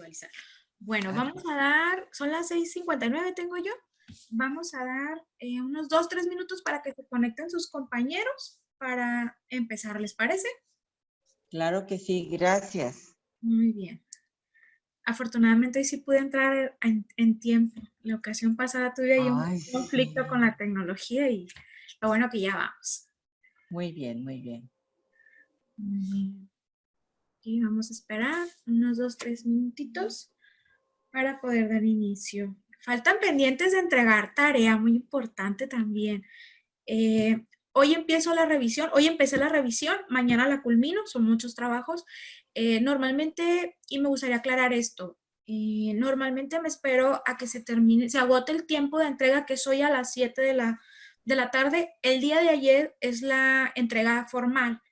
visualizar. Bueno, Ah, vamos a dar, son las 6:59 tengo yo. Vamos a dar unos 2, 3 minutos para que se conecten sus compañeros para empezar, ¿les parece? claro que sí, gracias. Muy bien. Afortunadamente hoy sí pude entrar en tiempo. La ocasión pasada tuve ahí un Ay, conflicto con la sí. tecnología y lo bueno que ya vamos. Muy bien, muy bien. Muy bien. Y vamos a esperar unos 2, 3 minutitos para poder dar inicio. Faltan pendientes de entregar tarea, muy importante también. Hoy empiezo la revisión, hoy empecé la revisión, mañana la culmino, son muchos trabajos. Normalmente, y me gustaría aclarar esto, normalmente me espero a que se termine, se agote el tiempo de entrega, que es hoy a las 7 de la tarde. El día de ayer es la entrega formal.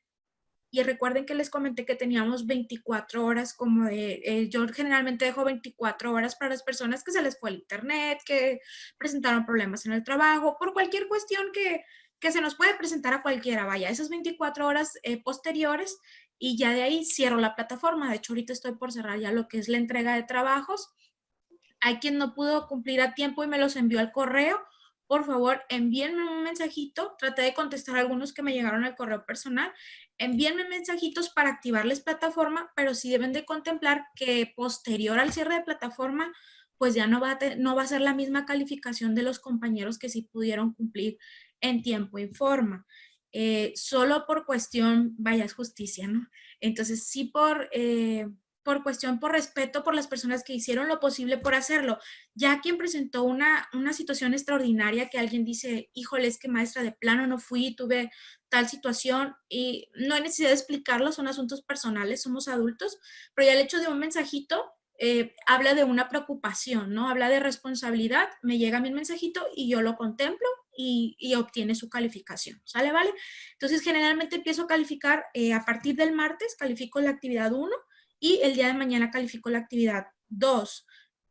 Y recuerden que les comenté que teníamos 24 horas como yo generalmente dejo 24 horas para las personas que se les fue el internet, que presentaron problemas en el trabajo, por cualquier cuestión que se nos puede presentar a cualquiera, vaya, esas 24 horas posteriores y ya de ahí cierro la plataforma. De hecho, ahorita estoy por cerrar ya lo que es la entrega de trabajos. Hay quien no pudo cumplir a tiempo y me los envió al correo. Por favor, envíenme un mensajito. Traté de contestar algunos que me llegaron al correo personal. Envíenme mensajitos para activarles plataforma, pero sí deben de contemplar que posterior al cierre de plataforma, pues ya no va a ser la misma calificación de los compañeros que sí pudieron cumplir en tiempo y forma. Solo por cuestión, vaya, es justicia, ¿no? Entonces, sí por cuestión, por respeto por las personas que hicieron lo posible por hacerlo. Ya quien presentó una situación extraordinaria que alguien dice, híjole, es que maestra de plano no fui, tuve tal situación y no hay necesidad de explicarlo, son asuntos personales, somos adultos, pero ya el hecho de un mensajito habla de una preocupación, ¿no? Habla de responsabilidad, me llega mi mensajito y yo lo contemplo y obtiene su calificación, ¿sale? ¿Vale? Entonces, generalmente empiezo a calificar a partir del martes, califico la actividad 1 y el día de mañana califico la actividad 2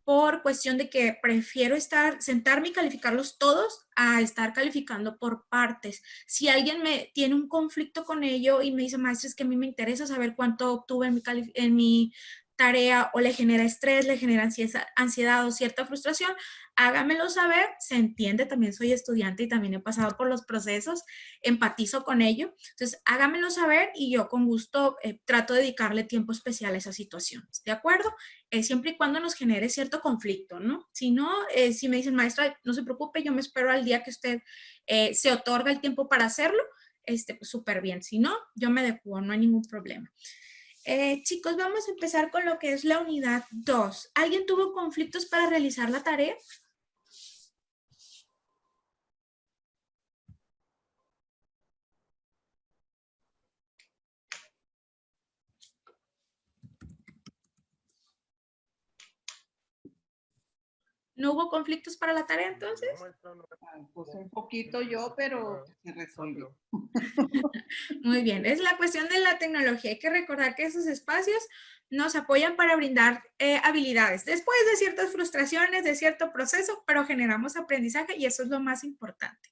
por cuestión de que prefiero sentarme y calificarlos todos a estar calificando por partes. Si alguien me tiene un conflicto con ello y me dice, maestra, es que a mí me interesa saber cuánto obtuve en mi tarea o le genera estrés, le genera ansiedad o cierta frustración, hágamelo saber, se entiende, también soy estudiante y también he pasado por los procesos, empatizo con ello, entonces hágamelo saber y yo con gusto trato de dedicarle tiempo especial a esa situación, ¿de acuerdo? Siempre y cuando nos genere cierto conflicto, ¿no? Si no, si me dicen, maestra, no se preocupe, yo me espero al día que usted se otorga el tiempo para hacerlo, pues súper bien, si no, yo me adecuo, no hay ningún problema. Chicos, vamos a empezar con lo que es la unidad 2. ¿Alguien tuvo conflictos para realizar la tarea? ¿No hubo conflictos para la tarea entonces? Pues un poquito yo, pero se resolvió. Muy bien, es la cuestión de la tecnología. Hay que recordar que esos espacios nos apoyan para brindar habilidades. Después de ciertas frustraciones, de cierto proceso, pero generamos aprendizaje y eso es lo más importante.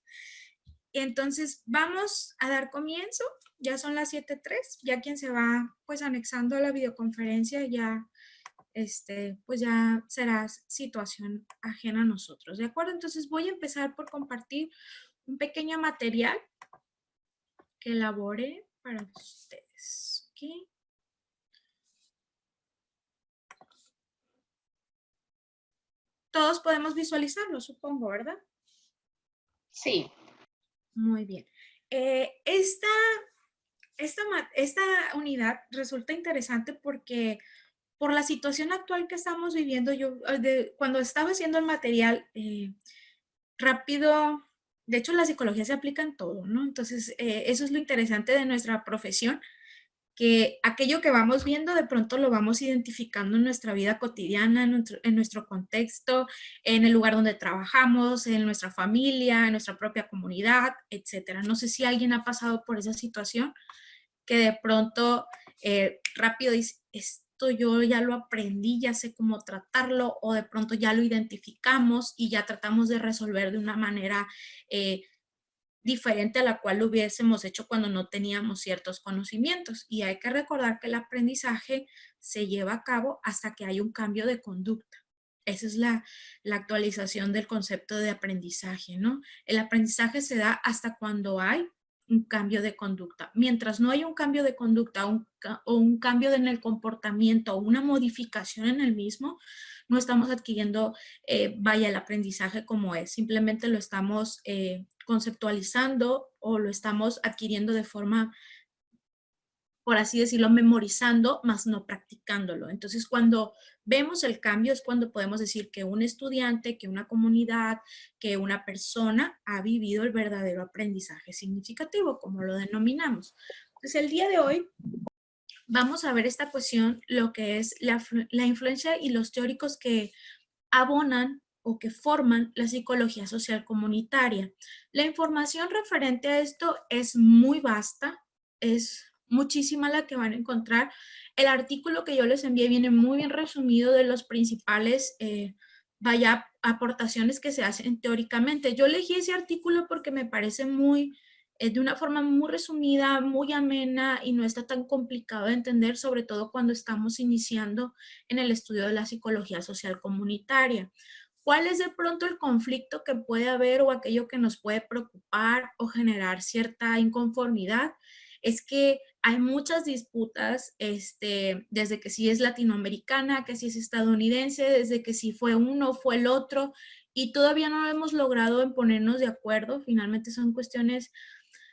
Entonces, vamos a dar comienzo. Ya son las 7:03. Ya quien se va pues anexando a la videoconferencia ya pues ya será situación ajena a nosotros, ¿de acuerdo? Entonces voy a empezar por compartir un pequeño material que elaboré para ustedes, ¿ok? Todos podemos visualizarlo, supongo, ¿verdad? Sí. Muy bien. Esta unidad resulta interesante porque por la situación actual que estamos viviendo, yo cuando estaba haciendo el material, rápido, de hecho la psicología se aplica en todo, ¿no? Entonces, eso es lo interesante de nuestra profesión, que aquello que vamos viendo de pronto lo vamos identificando en nuestra vida cotidiana, en nuestro contexto, en el lugar donde trabajamos, en nuestra familia, en nuestra propia comunidad, etcétera. No sé si alguien ha pasado por esa situación que de pronto rápido dice, esto yo ya lo aprendí, ya sé cómo tratarlo, o de pronto ya lo identificamos y ya tratamos de resolver de una manera diferente a la cual lo hubiésemos hecho cuando no teníamos ciertos conocimientos. Y hay que recordar que el aprendizaje se lleva a cabo hasta que hay un cambio de conducta. Esa es la actualización del concepto de aprendizaje, ¿no? El aprendizaje se da hasta cuando hay un cambio de conducta. Mientras no hay un cambio de conducta o un cambio en el comportamiento o una modificación en el mismo, no estamos adquiriendo, vaya, el aprendizaje como es. Simplemente lo estamos conceptualizando o lo estamos adquiriendo de forma, por así decirlo, memorizando, más no practicándolo. Entonces, cuando vemos el cambio es cuando podemos decir que un estudiante, que una comunidad, que una persona ha vivido el verdadero aprendizaje significativo, como lo denominamos. Entonces, el día de hoy vamos a ver esta cuestión, lo que es la influencia y los teóricos que abonan o que forman la psicología social comunitaria. La información referente a esto es muy vasta, es muchísima la que van a encontrar. El artículo que yo les envié viene muy bien resumido de los principales, vaya, aportaciones que se hacen teóricamente. Yo elegí ese artículo porque me parece muy, de una forma muy resumida, muy amena y no está tan complicado de entender, sobre todo cuando estamos iniciando en el estudio de la psicología social comunitaria. ¿Cuál es de pronto el conflicto que puede haber o aquello que nos puede preocupar o generar cierta inconformidad? Es que hay muchas disputas, desde que si es latinoamericana, que si es estadounidense, desde que si fue uno o fue el otro, y todavía no hemos logrado en ponernos de acuerdo. Finalmente son cuestiones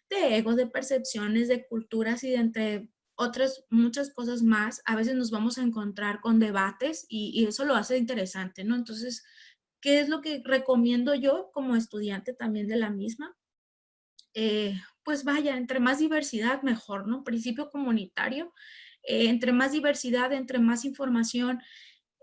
de egos, de percepciones, de culturas y de entre otras muchas cosas más. A veces nos vamos a encontrar con debates y eso lo hace interesante, ¿no? Entonces, ¿qué es lo que recomiendo yo como estudiante también de la misma? Pues vaya, entre más diversidad, mejor, ¿no? Principio comunitario, entre más diversidad, entre más información,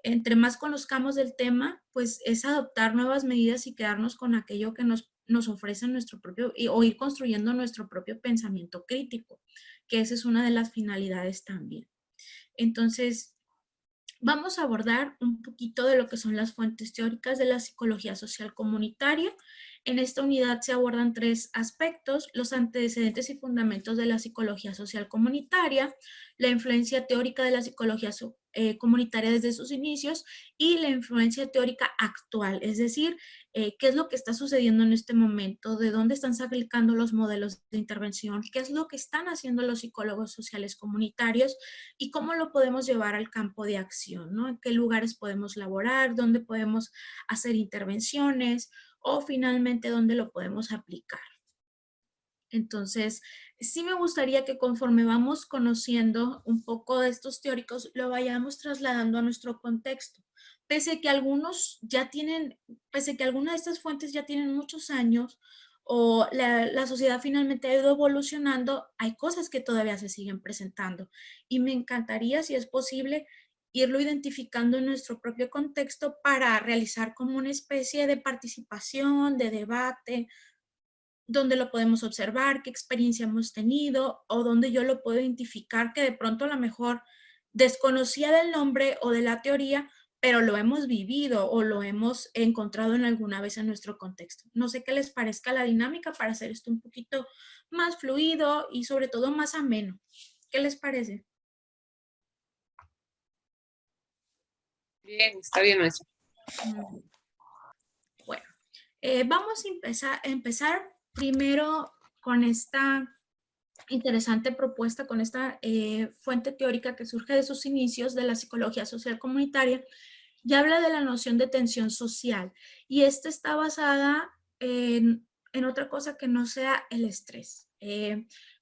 entre más conozcamos del tema, pues es adoptar nuevas medidas y quedarnos con aquello que nos ofrece nuestro propio, o ir construyendo nuestro propio pensamiento crítico, que esa es una de las finalidades también. Entonces, vamos a abordar un poquito de lo que son las fuentes teóricas de la psicología social comunitaria. En esta unidad se abordan 3 aspectos: los antecedentes y fundamentos de la psicología social comunitaria, la influencia teórica de la psicología comunitaria desde sus inicios y la influencia teórica actual, es decir, qué es lo que está sucediendo en este momento, de dónde están sacando los modelos de intervención, qué es lo que están haciendo los psicólogos sociales comunitarios y cómo lo podemos llevar al campo de acción, ¿no? En qué lugares podemos laborar, dónde podemos hacer intervenciones o finalmente dónde lo podemos aplicar. Entonces, sí me gustaría que conforme vamos conociendo un poco de estos teóricos, lo vayamos trasladando a nuestro contexto. Pese que algunos ya tienen, pese que algunas de estas fuentes ya tienen muchos años o la sociedad finalmente ha ido evolucionando, hay cosas que todavía se siguen presentando. Y me encantaría, si es posible, irlo identificando en nuestro propio contexto para realizar como una especie de participación, de debate, dónde lo podemos observar, qué experiencia hemos tenido o dónde yo lo puedo identificar que de pronto a lo mejor desconocía del nombre o de la teoría, pero lo hemos vivido o lo hemos encontrado en alguna vez en nuestro contexto. No sé qué les parezca la dinámica para hacer esto un poquito más fluido y sobre todo más ameno. ¿Qué les parece? Bien, está bien, maestra. Bueno, vamos a empezar primero con esta interesante propuesta, con esta fuente teórica que surge de sus inicios de la psicología social comunitaria y habla de la noción de tensión social. Y esta está basada en otra cosa que no sea el estrés.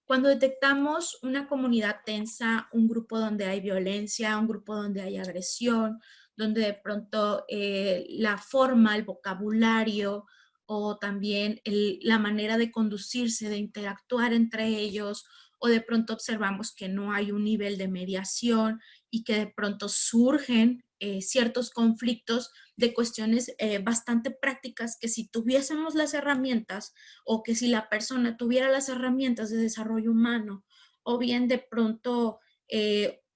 Cuando detectamos una comunidad tensa, un grupo donde hay violencia, un grupo donde hay agresión, donde de pronto la forma, el vocabulario o también la manera de conducirse, de interactuar entre ellos, o de pronto observamos que no hay un nivel de mediación y que de pronto surgen ciertos conflictos de cuestiones bastante prácticas que si tuviésemos las herramientas o que si la persona tuviera las herramientas de desarrollo humano o bien de pronto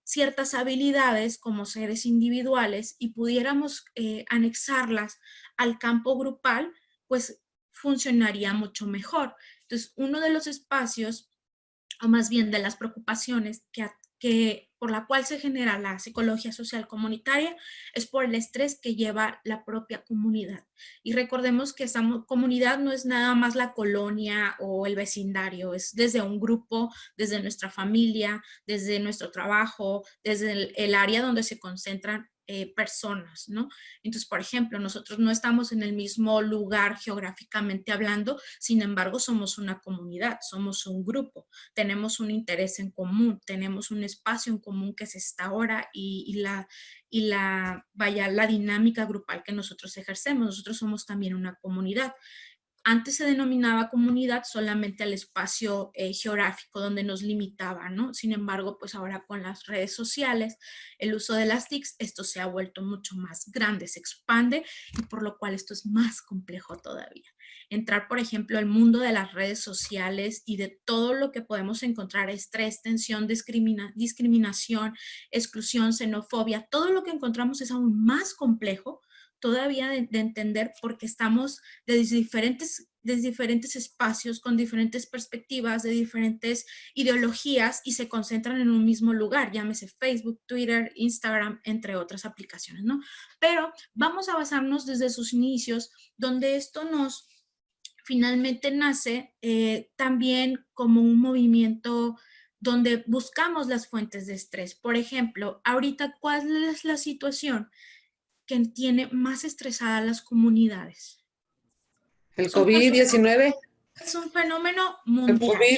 ciertas habilidades como seres individuales y pudiéramos anexarlas al campo grupal, pues funcionaría mucho mejor. Entonces, uno de los espacios, o más bien de las preocupaciones por la cual se genera la psicología social comunitaria, es por el estrés que lleva la propia comunidad. Y recordemos que esa comunidad no es nada más la colonia o el vecindario, es desde un grupo, desde nuestra familia, desde nuestro trabajo, desde el área donde se concentran personas, ¿no? Entonces, por ejemplo, nosotros no estamos en el mismo lugar geográficamente hablando, sin embargo, somos una comunidad, somos un grupo, tenemos un interés en común, tenemos un espacio en común que es esta hora la dinámica grupal que nosotros ejercemos. Nosotros somos también una comunidad. Antes se denominaba comunidad solamente al espacio geográfico donde nos limitaba, ¿no? Sin embargo, pues ahora con las redes sociales, el uso de las TICs, esto se ha vuelto mucho más grande, se expande y por lo cual esto es más complejo todavía. Entrar, por ejemplo, al mundo de las redes sociales y de todo lo que podemos encontrar, estrés, tensión, discriminación, exclusión, xenofobia, todo lo que encontramos es aún más complejo todavía de entender porque estamos desde diferentes espacios, con diferentes perspectivas, de diferentes ideologías y se concentran en un mismo lugar, llámese Facebook, Twitter, Instagram, entre otras aplicaciones, ¿no? Pero vamos a basarnos desde sus inicios, donde esto nos finalmente nace también como un movimiento donde buscamos las fuentes de estrés. Por ejemplo, ahorita, ¿cuál es la situación que tiene más estresadas las comunidades? El COVID-19. Es un fenómeno El mundial. COVID.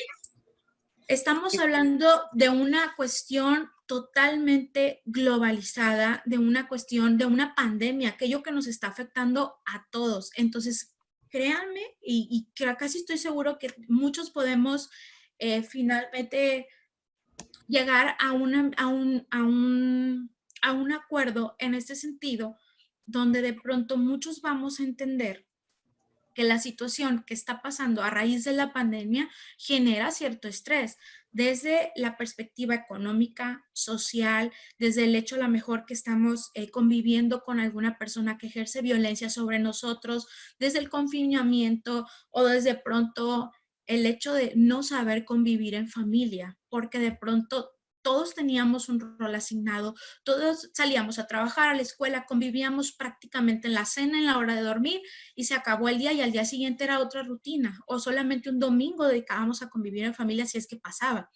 Estamos hablando de una cuestión totalmente globalizada, de una cuestión, de una pandemia, aquello que nos está afectando a todos. Entonces, créanme, y casi estoy seguro que muchos podemos finalmente llegar a un acuerdo en este sentido, donde de pronto muchos vamos a entender que la situación que está pasando a raíz de la pandemia genera cierto estrés, desde la perspectiva económica, social, desde el hecho a lo mejor que estamos conviviendo con alguna persona que ejerce violencia sobre nosotros, desde el confinamiento o desde pronto el hecho de no saber convivir en familia, porque de pronto todos teníamos un rol asignado, todos salíamos a trabajar, a la escuela, convivíamos prácticamente en la cena, en la hora de dormir, y se acabó el día y al día siguiente era otra rutina, o solamente un domingo dedicábamos a convivir en familia si es que pasaba.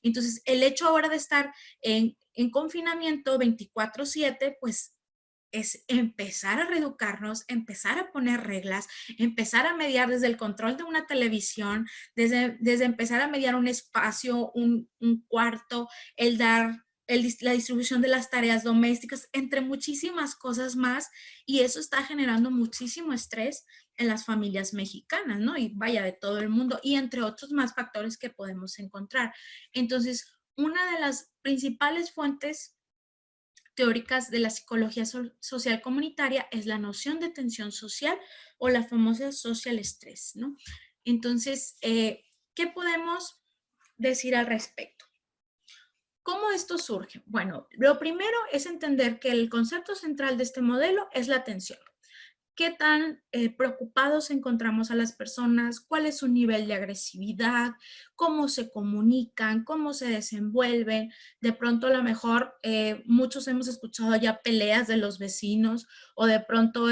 Entonces, el hecho ahora de estar en confinamiento 24/7, pues es empezar a reeducarnos, empezar a poner reglas, empezar a mediar desde el control de una televisión, desde empezar a mediar un espacio, un cuarto, el dar la distribución de las tareas domésticas, entre muchísimas cosas más, y eso está generando muchísimo estrés en las familias mexicanas, ¿no? Y vaya, de todo el mundo, y entre otros más factores que podemos encontrar. Entonces, una de las principales fuentes teóricas de la psicología social comunitaria es la noción de tensión social o la famosa social stress, ¿no? Entonces, ¿qué podemos decir al respecto? ¿Cómo esto surge? Bueno, lo primero es entender que el concepto central de este modelo es la atención. ¿Qué tan preocupados encontramos a las personas? ¿Cuál es su nivel de agresividad? ¿Cómo se comunican? ¿Cómo se desenvuelven? De pronto, a lo mejor, muchos hemos escuchado ya peleas de los vecinos o de pronto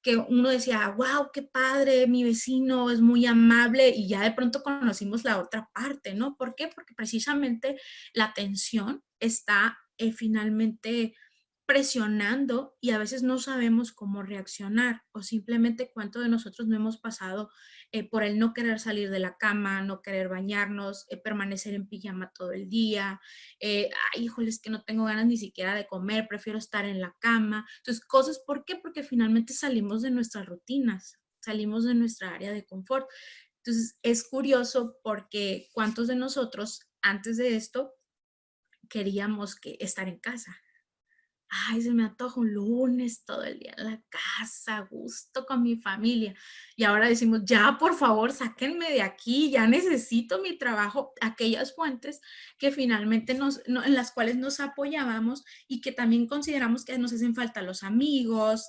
que uno decía, wow, qué padre, mi vecino es muy amable y ya de pronto conocimos la otra parte, ¿no? ¿Por qué? Porque precisamente la atención está finalmente presionando y a veces no sabemos cómo reaccionar o simplemente cuánto de nosotros no hemos pasado por el no querer salir de la cama, no querer bañarnos, permanecer en pijama todo el día, ay, híjole, es que no tengo ganas ni siquiera de comer, prefiero estar en la cama. Entonces, cosas, ¿por qué? Porque finalmente salimos de nuestras rutinas, salimos de nuestra área de confort. Entonces, es curioso porque cuántos de nosotros antes de esto queríamos estar en casa. Ay, se me antoja un lunes todo el día en la casa, a gusto con mi familia. Y ahora decimos, ya, por favor, sáquenme de aquí, ya necesito mi trabajo. Aquellas fuentes que finalmente en las cuales nos apoyábamos y que también consideramos que nos hacen falta los amigos,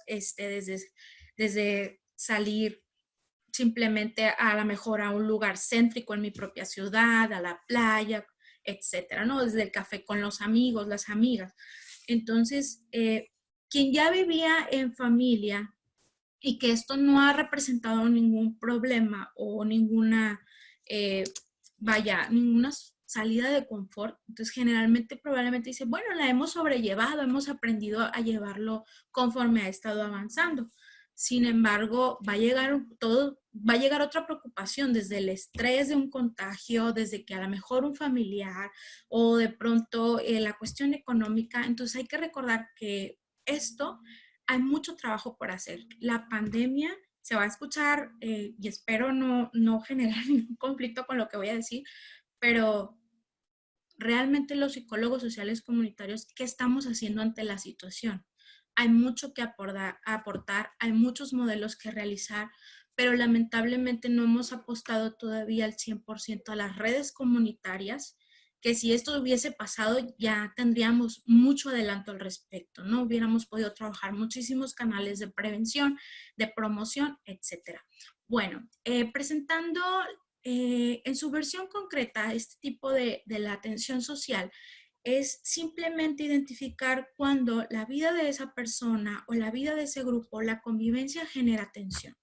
desde salir simplemente a lo mejor a un lugar céntrico en mi propia ciudad, a la playa, etcétera, ¿no? Desde el café con los amigos, las amigas. Entonces, quien ya vivía en familia y que esto no ha representado ningún problema o ninguna, ninguna salida de confort, entonces generalmente probablemente dice, bueno, la hemos sobrellevado, hemos aprendido a llevarlo conforme ha estado avanzando. Sin embargo, va a llegar otra preocupación desde el estrés de un contagio, desde que a lo mejor un familiar o de pronto la cuestión económica. Entonces hay que recordar que esto hay mucho trabajo por hacer. La pandemia se va a escuchar y espero no generar ningún conflicto con lo que voy a decir, pero realmente los psicólogos sociales comunitarios, ¿qué estamos haciendo ante la situación? Hay mucho que aportar, hay muchos modelos que realizar, pero lamentablemente no hemos apostado todavía al 100% a las redes comunitarias, que si esto hubiese pasado ya tendríamos mucho adelanto al respecto, ¿no? Hubiéramos podido trabajar muchísimos canales de prevención, de promoción, etcétera. Bueno, presentando en su versión concreta, este tipo de la atención social es simplemente identificar cuando la vida de esa persona o la vida de ese grupo, la convivencia genera tensión.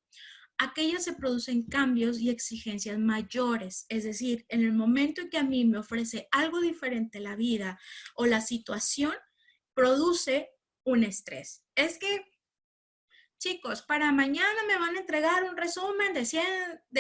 Aquellas se producen cambios y exigencias mayores, es decir, en el momento en que a mí me ofrece algo diferente la vida o la situación, produce un estrés. Es que chicos, para mañana me van a entregar un resumen de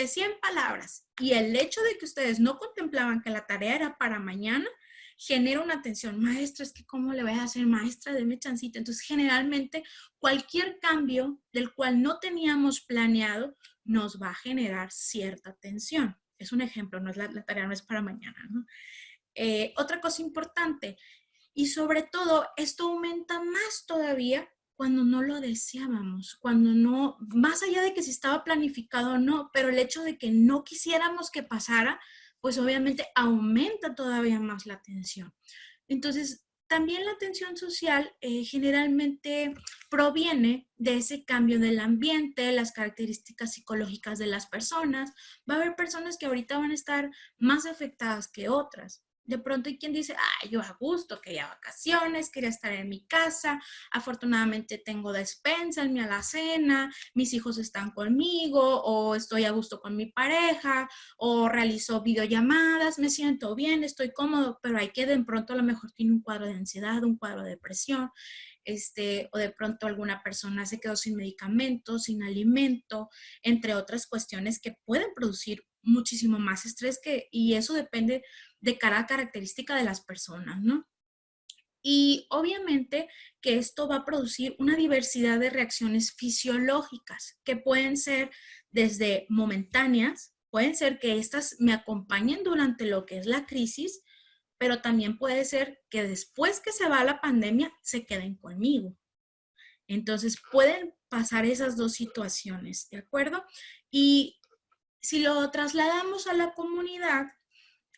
100 palabras y el hecho de que ustedes no contemplaban que la tarea era para mañana genera una tensión. Maestra, es que ¿cómo le voy a hacer? Maestra, deme chancita. Entonces, generalmente, cualquier cambio del cual no teníamos planeado nos va a generar cierta tensión. Es un ejemplo, no es la tarea no es para mañana, ¿no? Otra cosa importante, y sobre todo, esto aumenta más todavía cuando no lo deseábamos, cuando no, más allá de que si estaba planificado o no, pero el hecho de que no quisiéramos que pasara, pues obviamente aumenta todavía más la tensión. Entonces, también la tensión social generalmente proviene de ese cambio del ambiente, las características psicológicas de las personas. Va a haber personas que ahorita van a estar más afectadas que otras. De pronto hay quien dice, ay, yo a gusto, quería vacaciones, quería estar en mi casa, afortunadamente tengo despensa en mi alacena, mis hijos están conmigo, o estoy a gusto con mi pareja, o realizo videollamadas, me siento bien, estoy cómodo, pero hay que de pronto a lo mejor tiene un cuadro de ansiedad, un cuadro de depresión, o de pronto alguna persona se quedó sin medicamentos, sin alimento, entre otras cuestiones que pueden producir muchísimo más estrés y eso depende de cada característica de las personas, ¿no? Y obviamente que esto va a producir una diversidad de reacciones fisiológicas que pueden ser desde momentáneas, pueden ser que estas me acompañen durante lo que es la crisis, pero también puede ser que después que se va la pandemia se queden conmigo. Entonces pueden pasar esas dos situaciones, ¿de acuerdo? Y si lo trasladamos a la comunidad,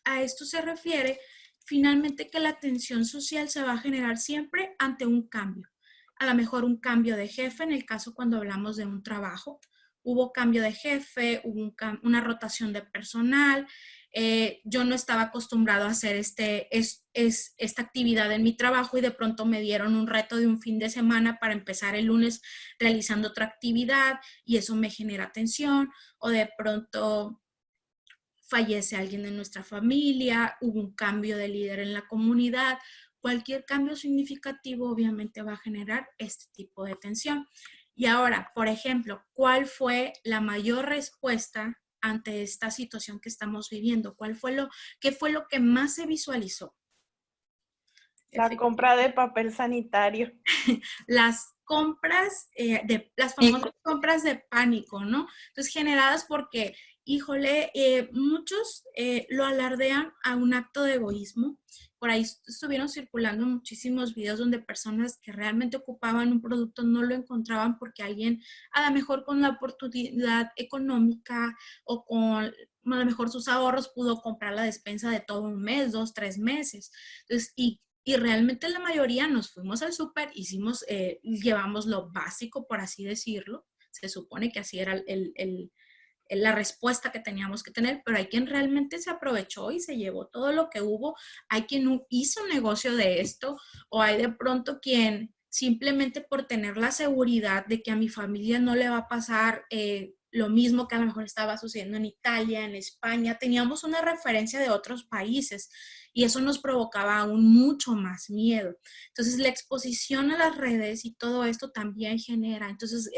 a esto se refiere finalmente que la tensión social se va a generar siempre ante un cambio. A lo mejor un cambio de jefe, en el caso cuando hablamos de un trabajo, hubo cambio de jefe, hubo una rotación de personal, yo no estaba acostumbrado a hacer esta actividad en mi trabajo y de pronto me dieron un reto de un fin de semana para empezar el lunes realizando otra actividad y eso me genera tensión, o de pronto fallece alguien de nuestra familia, hubo un cambio de líder en la comunidad. Cualquier cambio significativo obviamente va a generar este tipo de tensión. Y ahora, por ejemplo, ¿cuál fue la mayor respuesta ante esta situación que estamos viviendo? ¿Qué fue lo que más se visualizó? La compra de papel sanitario. Las compras, las famosas compras de pánico, ¿no? Entonces, generadas porque, híjole, muchos lo alardean a un acto de egoísmo. Por ahí estuvieron circulando muchísimos videos donde personas que realmente ocupaban un producto no lo encontraban porque alguien, a lo mejor con la oportunidad económica o con a lo mejor sus ahorros pudo comprar la despensa de todo un mes, 2, 3 meses. Entonces, y realmente la mayoría nos fuimos al súper, llevamos lo básico, por así decirlo. Se supone que así era la respuesta que teníamos que tener, pero hay quien realmente se aprovechó y se llevó todo lo que hubo, hay quien hizo negocio de esto, o hay de pronto quien simplemente por tener la seguridad de que a mi familia no le va a pasar lo mismo que a lo mejor estaba sucediendo en Italia, en España, teníamos una referencia de otros países y eso nos provocaba aún mucho más miedo. Entonces la exposición a las redes y todo esto también genera. Entonces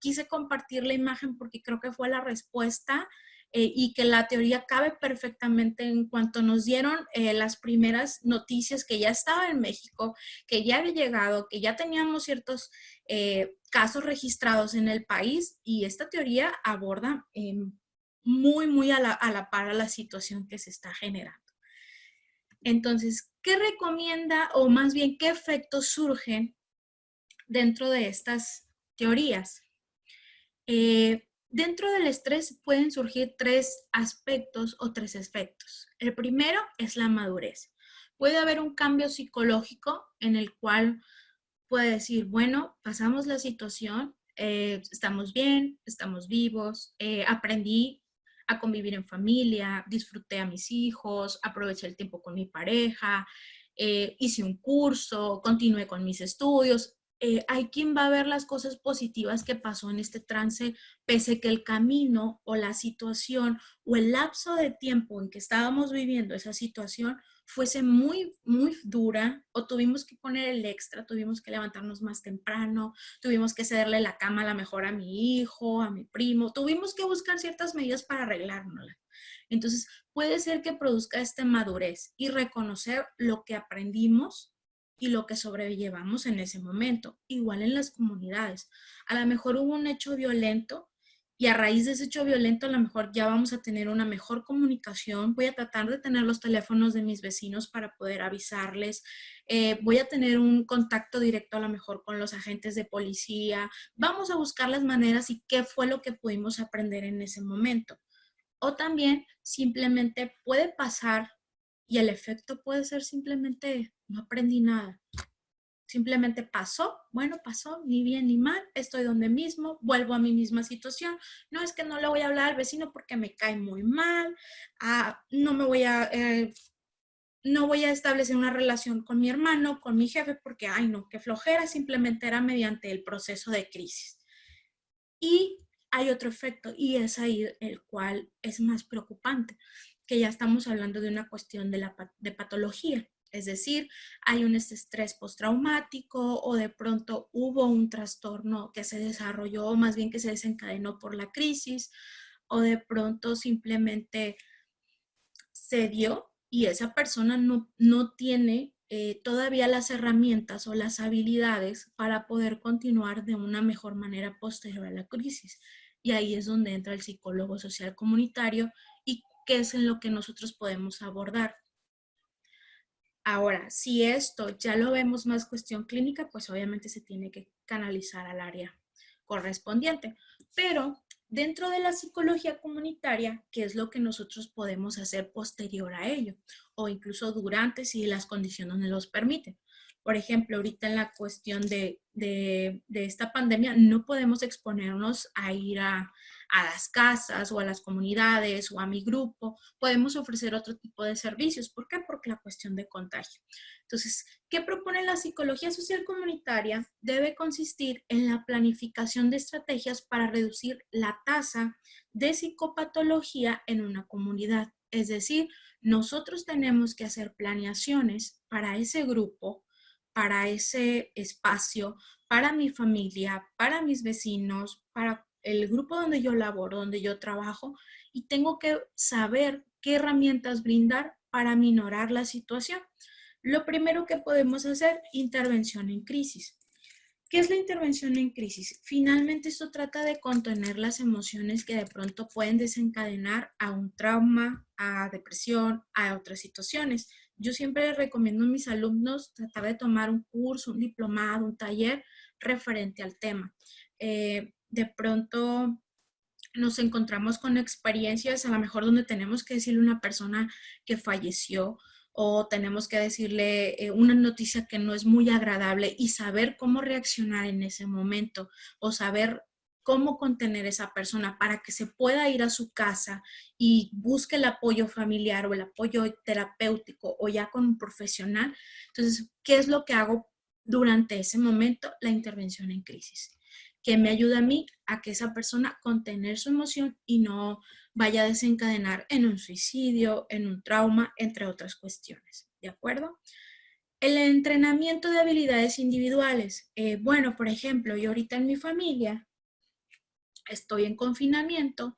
quise compartir la imagen porque creo que fue la respuesta y que la teoría cabe perfectamente en cuanto nos dieron las primeras noticias que ya estaba en México, que ya había llegado, que ya teníamos ciertos casos registrados en el país y esta teoría aborda muy a la par a la situación que se está generando. Entonces, ¿qué recomienda o más bien qué efectos surgen dentro de estas teorías? Dentro del estrés pueden surgir 3 aspectos o 3 efectos. El primero es la madurez. Puede haber un cambio psicológico en el cual puede decir, bueno, pasamos la situación, estamos bien, estamos vivos, aprendí a convivir en familia, disfruté a mis hijos, aproveché el tiempo con mi pareja, hice un curso, continué con mis estudios. Hay quien va a ver las cosas positivas que pasó en este trance, pese que el camino o la situación o el lapso de tiempo en que estábamos viviendo esa situación fuese muy dura o tuvimos que poner el extra, tuvimos que levantarnos más temprano, tuvimos que cederle la cama a la mejor a mi hijo, a mi primo, tuvimos que buscar ciertas medidas para arreglárnosla. Entonces, puede ser que produzca esta madurez y reconocer lo que aprendimos y lo que sobrellevamos en ese momento. Igual en las comunidades. A lo mejor hubo un hecho violento y a raíz de ese hecho violento a lo mejor ya vamos a tener una mejor comunicación. Voy a tratar de tener los teléfonos de mis vecinos para poder avisarles. Voy a tener un contacto directo a lo mejor con los agentes de policía. Vamos a buscar las maneras y qué fue lo que pudimos aprender en ese momento. O también simplemente puede pasar y el efecto puede ser simplemente no aprendí nada. Simplemente pasó, bueno, pasó, ni bien ni mal, estoy donde mismo, vuelvo a mi misma situación. No es que no le voy a hablar al vecino porque me cae muy mal, no voy a establecer una relación con mi hermano, con mi jefe, porque, ay no, qué flojera, simplemente era mediante el proceso de crisis. Y hay otro efecto, y es ahí el cual es más preocupante, que ya estamos hablando de una cuestión de patología. Es decir, hay un estrés postraumático o de pronto hubo un trastorno que se desarrolló, más bien que se desencadenó por la crisis, o de pronto simplemente se dio y esa persona no tiene todavía las herramientas o las habilidades para poder continuar de una mejor manera posterior a la crisis. Y ahí es donde entra el psicólogo social comunitario y qué es en lo que nosotros podemos abordar. Ahora, si esto ya lo vemos más cuestión clínica, pues obviamente se tiene que canalizar al área correspondiente. Pero dentro de la psicología comunitaria, ¿qué es lo que nosotros podemos hacer posterior a ello? O incluso durante, si las condiciones nos los permiten. Por ejemplo, ahorita en la cuestión de esta pandemia, no podemos exponernos a ir a las casas o a las comunidades o a mi grupo. Podemos ofrecer otro tipo de servicios. ¿Por qué? Porque la cuestión de contagio. Entonces, ¿qué propone la psicología social comunitaria? Debe consistir en la planificación de estrategias para reducir la tasa de psicopatología en una comunidad. Es decir, nosotros tenemos que hacer planeaciones para ese grupo, para ese espacio, para mi familia, para mis vecinos, para el grupo donde yo laboro, donde yo trabajo, y tengo que saber qué herramientas brindar para minorar la situación. Lo primero que podemos hacer, intervención en crisis. ¿Qué es la intervención en crisis? Finalmente esto trata de contener las emociones que de pronto pueden desencadenar a un trauma, a depresión, a otras situaciones. Yo siempre les recomiendo a mis alumnos tratar de tomar un curso, un diplomado, un taller referente al tema. De pronto nos encontramos con experiencias a lo mejor donde tenemos que decirle a una persona que falleció o tenemos que decirle una noticia que no es muy agradable y saber cómo reaccionar en ese momento o saber cómo contener a esa persona para que se pueda ir a su casa y busque el apoyo familiar o el apoyo terapéutico o ya con un profesional. Entonces, ¿qué es lo que hago durante ese momento? La intervención en crisis, que me ayuda a mí a que esa persona contener su emoción y no vaya a desencadenar en un suicidio, en un trauma, entre otras cuestiones. ¿De acuerdo? El entrenamiento de habilidades individuales. Bueno, por ejemplo, yo ahorita en mi familia estoy en confinamiento,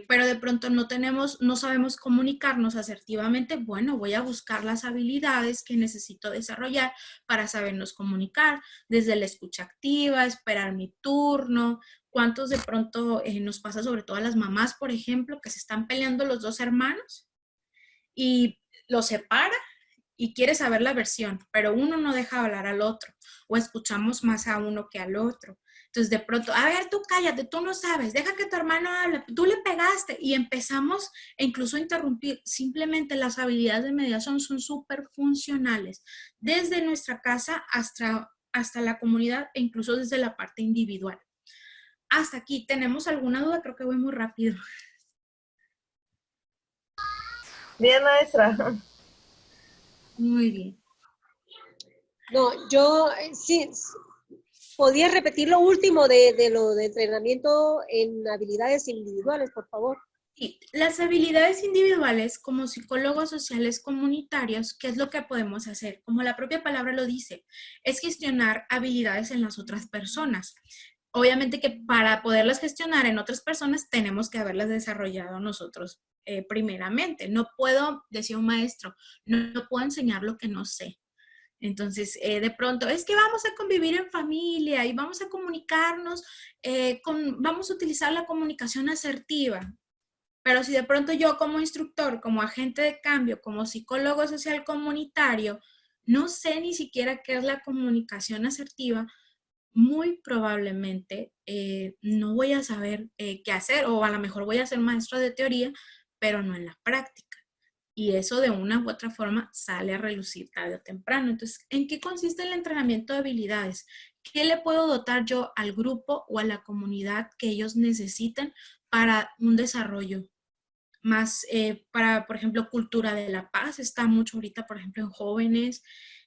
pero de pronto no sabemos comunicarnos asertivamente. Bueno, voy a buscar las habilidades que necesito desarrollar para sabernos comunicar, desde la escucha activa, esperar mi turno. ¿Cuántos de pronto nos pasa, sobre todo a las mamás, por ejemplo, que se están peleando los dos hermanos y los separa y quiere saber la versión, pero uno no deja hablar al otro o escuchamos más a uno que al otro? Entonces de pronto, a ver, tú cállate, tú no sabes, deja que tu hermano hable, tú le pegaste y empezamos incluso a interrumpir. Simplemente las habilidades de mediación son súper funcionales desde nuestra casa hasta la comunidad e incluso desde la parte individual. Hasta aquí, ¿tenemos alguna duda? Creo que voy muy rápido. Bien, maestra. Muy bien. No, yo sí, ¿podría repetir lo último de lo de entrenamiento en habilidades individuales, por favor? Sí, las habilidades individuales como psicólogos sociales comunitarios, ¿qué es lo que podemos hacer? Como la propia palabra lo dice, es gestionar habilidades en las otras personas. Obviamente que para poderlas gestionar en otras personas tenemos que haberlas desarrollado nosotros primeramente. No puedo, decía un maestro, no puedo enseñar lo que no sé. Entonces, de pronto, es que vamos a convivir en familia y vamos a comunicarnos, vamos a utilizar la comunicación asertiva. Pero si de pronto yo como instructor, como agente de cambio, como psicólogo social comunitario, no sé ni siquiera qué es la comunicación asertiva, muy probablemente no voy a saber qué hacer, o a lo mejor voy a ser maestro de teoría, pero no en la práctica. Y eso de una u otra forma sale a relucir tarde o temprano. Entonces, ¿en qué consiste el entrenamiento de habilidades? ¿Qué le puedo dotar yo al grupo o a la comunidad que ellos necesitan para un desarrollo más, para, por ejemplo, cultura de la paz? Está mucho ahorita, por ejemplo, en jóvenes,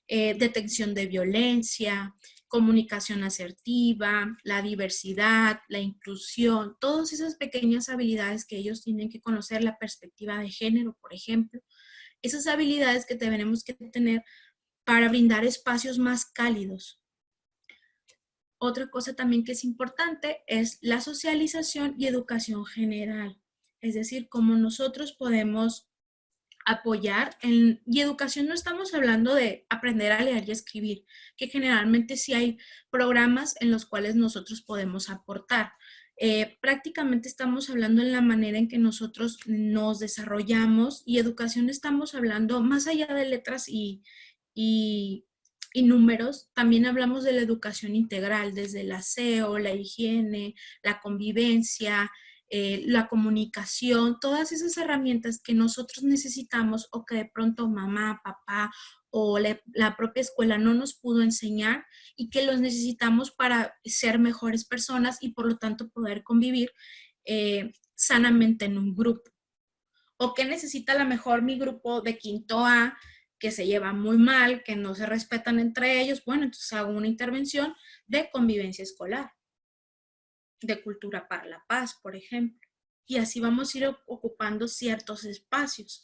detección de violencia, comunicación asertiva, la diversidad, la inclusión, todas esas pequeñas habilidades que ellos tienen que conocer, la perspectiva de género, por ejemplo, esas habilidades que tenemos que tener para brindar espacios más cálidos. Otra cosa también que es importante es la socialización y educación general, es decir, cómo nosotros podemos apoyar. Y educación no estamos hablando de aprender a leer y escribir, que generalmente sí hay programas en los cuales nosotros podemos aportar. Prácticamente estamos hablando en la manera en que nosotros nos desarrollamos, y educación estamos hablando más allá de letras y, y números. También hablamos de la educación integral, desde el aseo, la higiene, la convivencia, la comunicación, todas esas herramientas que nosotros necesitamos o que de pronto mamá, papá o la propia escuela no nos pudo enseñar y que los necesitamos para ser mejores personas y por lo tanto poder convivir sanamente en un grupo. ¿O qué necesita a lo mejor mi grupo de quinto A, que se lleva muy mal, que no se respetan entre ellos? Bueno, entonces hago una intervención de convivencia escolar, de cultura para la paz, por ejemplo. Y así vamos a ir ocupando ciertos espacios.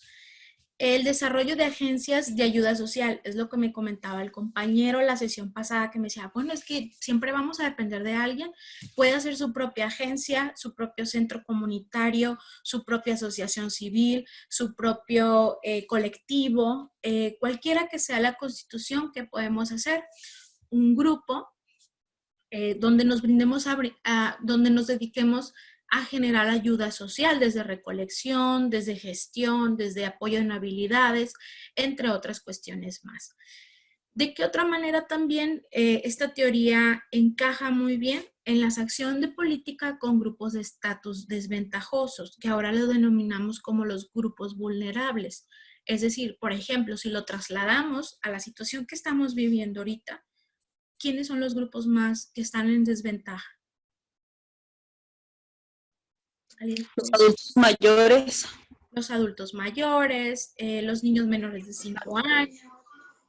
El desarrollo de agencias de ayuda social, es lo que me comentaba el compañero la sesión pasada, que me decía, bueno, es que siempre vamos a depender de alguien. Puede hacer su propia agencia, su propio centro comunitario, su propia asociación civil, su propio colectivo, cualquiera que sea la constitución que podemos hacer. Un grupo donde nos brindemos donde nos dediquemos a generar ayuda social, desde recolección, desde gestión, desde apoyo en habilidades, entre otras cuestiones más. ¿De qué otra manera también esta teoría encaja muy bien en las acciones de política con grupos de estatus desventajosos, que ahora lo denominamos como los grupos vulnerables? Es decir, por ejemplo, si lo trasladamos a la situación que estamos viviendo ahorita, ¿quiénes son los grupos más que están en desventaja? ¿Alguien? Los adultos mayores. Los adultos mayores, los niños menores de 5 años, e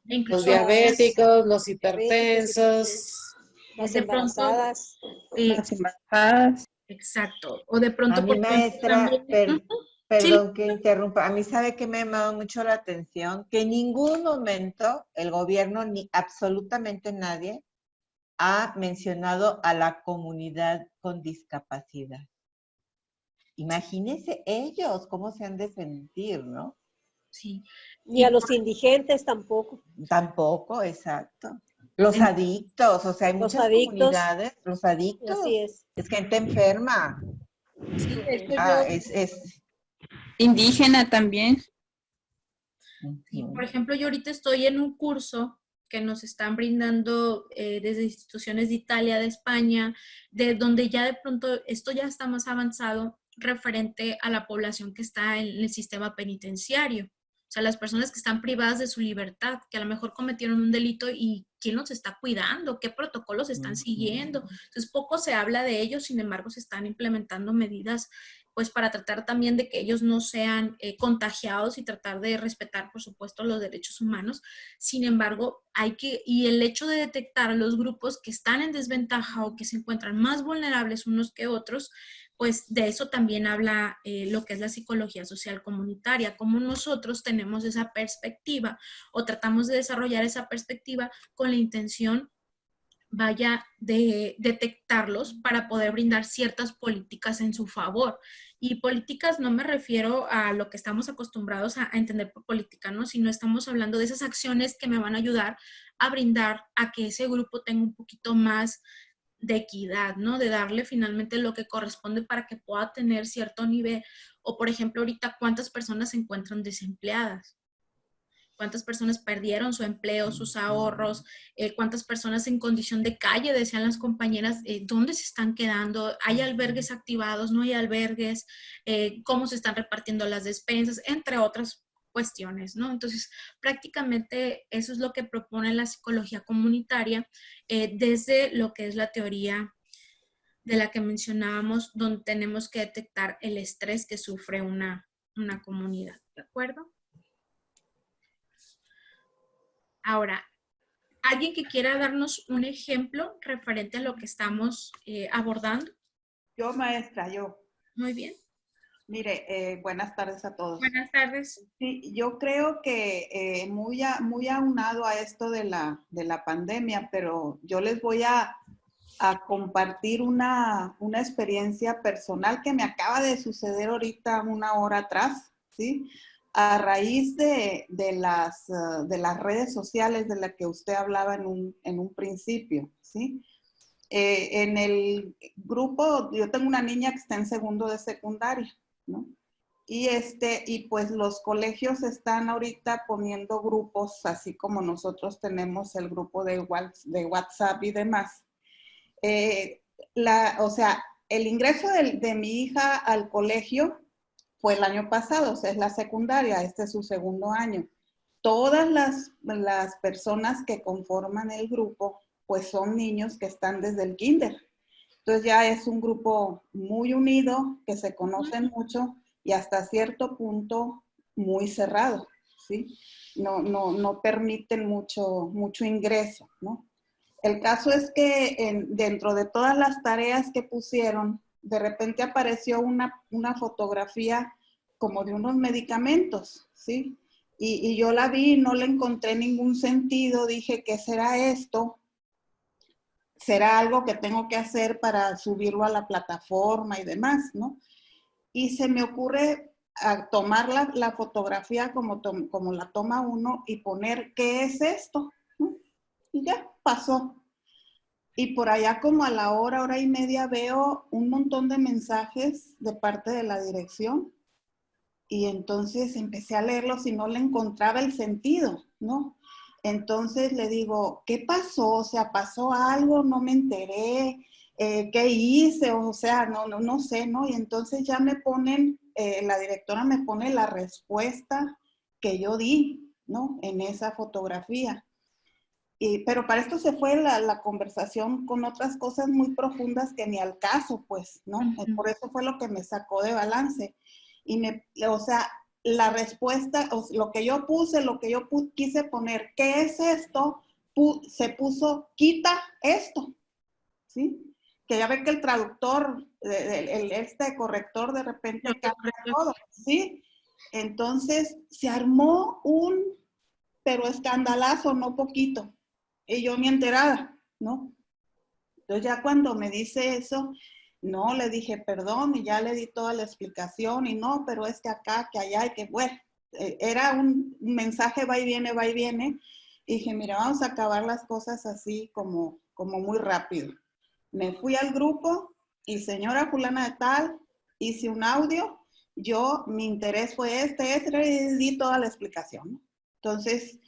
Los incluso diabéticos, los Diabéticos, hipertensos. las de pronto, embarazadas. Las embarazadas. exacto, o de A pronto, mi por ejemplo, maestra, también, sí, perdón que interrumpa, a mí sabe que me ha llamado mucho la atención que en ningún momento el gobierno ni absolutamente nadie ha mencionado a la comunidad con discapacidad. Imagínense ellos cómo se han de sentir, ¿no? sí. Ni a los indigentes tampoco. Tampoco, exacto. Los En- adictos, o sea, hay Los muchas adictos, comunidades, los adictos, así es. es gente enferma. sí, de hecho Ah, yo, es. Indígena también. sí, por Ujú. ejemplo, yo ahorita estoy en un curso que nos están brindando desde instituciones de Italia, de España, de donde ya de pronto esto ya está más avanzado referente a la población que está en el sistema penitenciario. O sea, las personas que están privadas de su libertad, que a lo mejor cometieron un delito y quién los está cuidando, qué protocolos están siguiendo. Entonces, poco se habla de ellos, sin embargo, se están implementando medidas pues para tratar también de que ellos no sean contagiados y tratar de respetar, por supuesto, los derechos humanos. Sin embargo, y el hecho de detectar los grupos que están en desventaja o que se encuentran más vulnerables unos que otros, pues de eso también habla lo que es la psicología social comunitaria, cómo nosotros tenemos esa perspectiva o tratamos de desarrollar esa perspectiva con la intención vaya de detectarlos para poder brindar ciertas políticas en su favor. Y políticas no me refiero a lo que estamos acostumbrados a entender por política, ¿no? Sino estamos hablando de esas acciones que me van a ayudar a brindar a que ese grupo tenga un poquito más de equidad, ¿no? De darle finalmente lo que corresponde para que pueda tener cierto nivel. O, por ejemplo, ahorita, ¿cuántas personas se encuentran desempleadas? ¿Cuántas personas perdieron su empleo, sus ahorros? ¿Cuántas personas en condición de calle, decían las compañeras, dónde se están quedando? ¿Hay albergues activados? ¿No hay albergues? ¿Cómo se están repartiendo las despensas? Entre otras cuestiones, ¿no? Entonces, prácticamente eso es lo que propone la psicología comunitaria desde lo que es la teoría de la que mencionábamos, donde tenemos que detectar el estrés que sufre una comunidad, ¿de acuerdo? Ahora, ¿alguien que quiera darnos un ejemplo referente a lo que estamos abordando? Yo, maestra, yo. Muy bien. Mire, buenas tardes a todos. Buenas tardes. Sí, yo creo que muy aunado a esto de la pandemia, pero yo les voy a compartir una experiencia personal que me acaba de suceder ahorita 1 hora atrás, ¿sí? A raíz de las redes sociales de las que usted hablaba en un principio, ¿sí? En el grupo, yo tengo una niña que está en segundo de secundaria, ¿no? Y pues los colegios están ahorita poniendo grupos, así como nosotros tenemos el grupo de WhatsApp y demás. O sea, el ingreso de mi hija al colegio fue el año pasado, o sea, es la secundaria, este es su segundo año. Todas las personas que conforman el grupo, pues son niños que están desde el kinder. Entonces ya es un grupo muy unido, que se conocen mucho y hasta cierto punto muy cerrado, ¿sí? No permiten mucho ingreso, ¿no? El caso es que dentro de todas las tareas que pusieron, de repente apareció una fotografía como de unos medicamentos, ¿sí? Y yo la vi y no le encontré ningún sentido. Dije, ¿qué será esto? ¿Será algo que tengo que hacer para subirlo a la plataforma y demás, no? Y se me ocurre tomar la fotografía como la toma uno y poner, ¿qué es esto? ¿No? Y ya, pasó. Y por allá como a la hora y media veo un montón de mensajes de parte de la dirección y entonces empecé a leerlos y no le encontraba el sentido, ¿no? Entonces le digo, ¿qué pasó? O sea, ¿pasó algo? No me enteré. ¿Qué hice? O sea, no sé, ¿no? Y entonces ya me ponen, la directora me pone la respuesta que yo di, ¿no? En esa fotografía. Pero para esto se fue la conversación con otras cosas muy profundas que ni al caso, pues, ¿no? Por eso fue lo que me sacó de balance. O sea, la respuesta, lo que yo puse, lo que yo quise poner, ¿qué es esto? Se puso, quita esto, ¿sí? Que ya ve que el traductor, este corrector de repente cambia todo, ¿sí? Entonces se armó pero escandalazo, no poquito. Y yo ni enterada, ¿no? Entonces ya cuando me dice eso, no, le dije perdón y ya le di toda la explicación y no, pero es que acá, que allá y que bueno, era un mensaje va y viene, va y viene. Y dije, mira, vamos a acabar las cosas así como muy rápido. Me fui al grupo y señora fulana de tal, hice un audio, mi interés fue y di toda la explicación, ¿no? Entonces,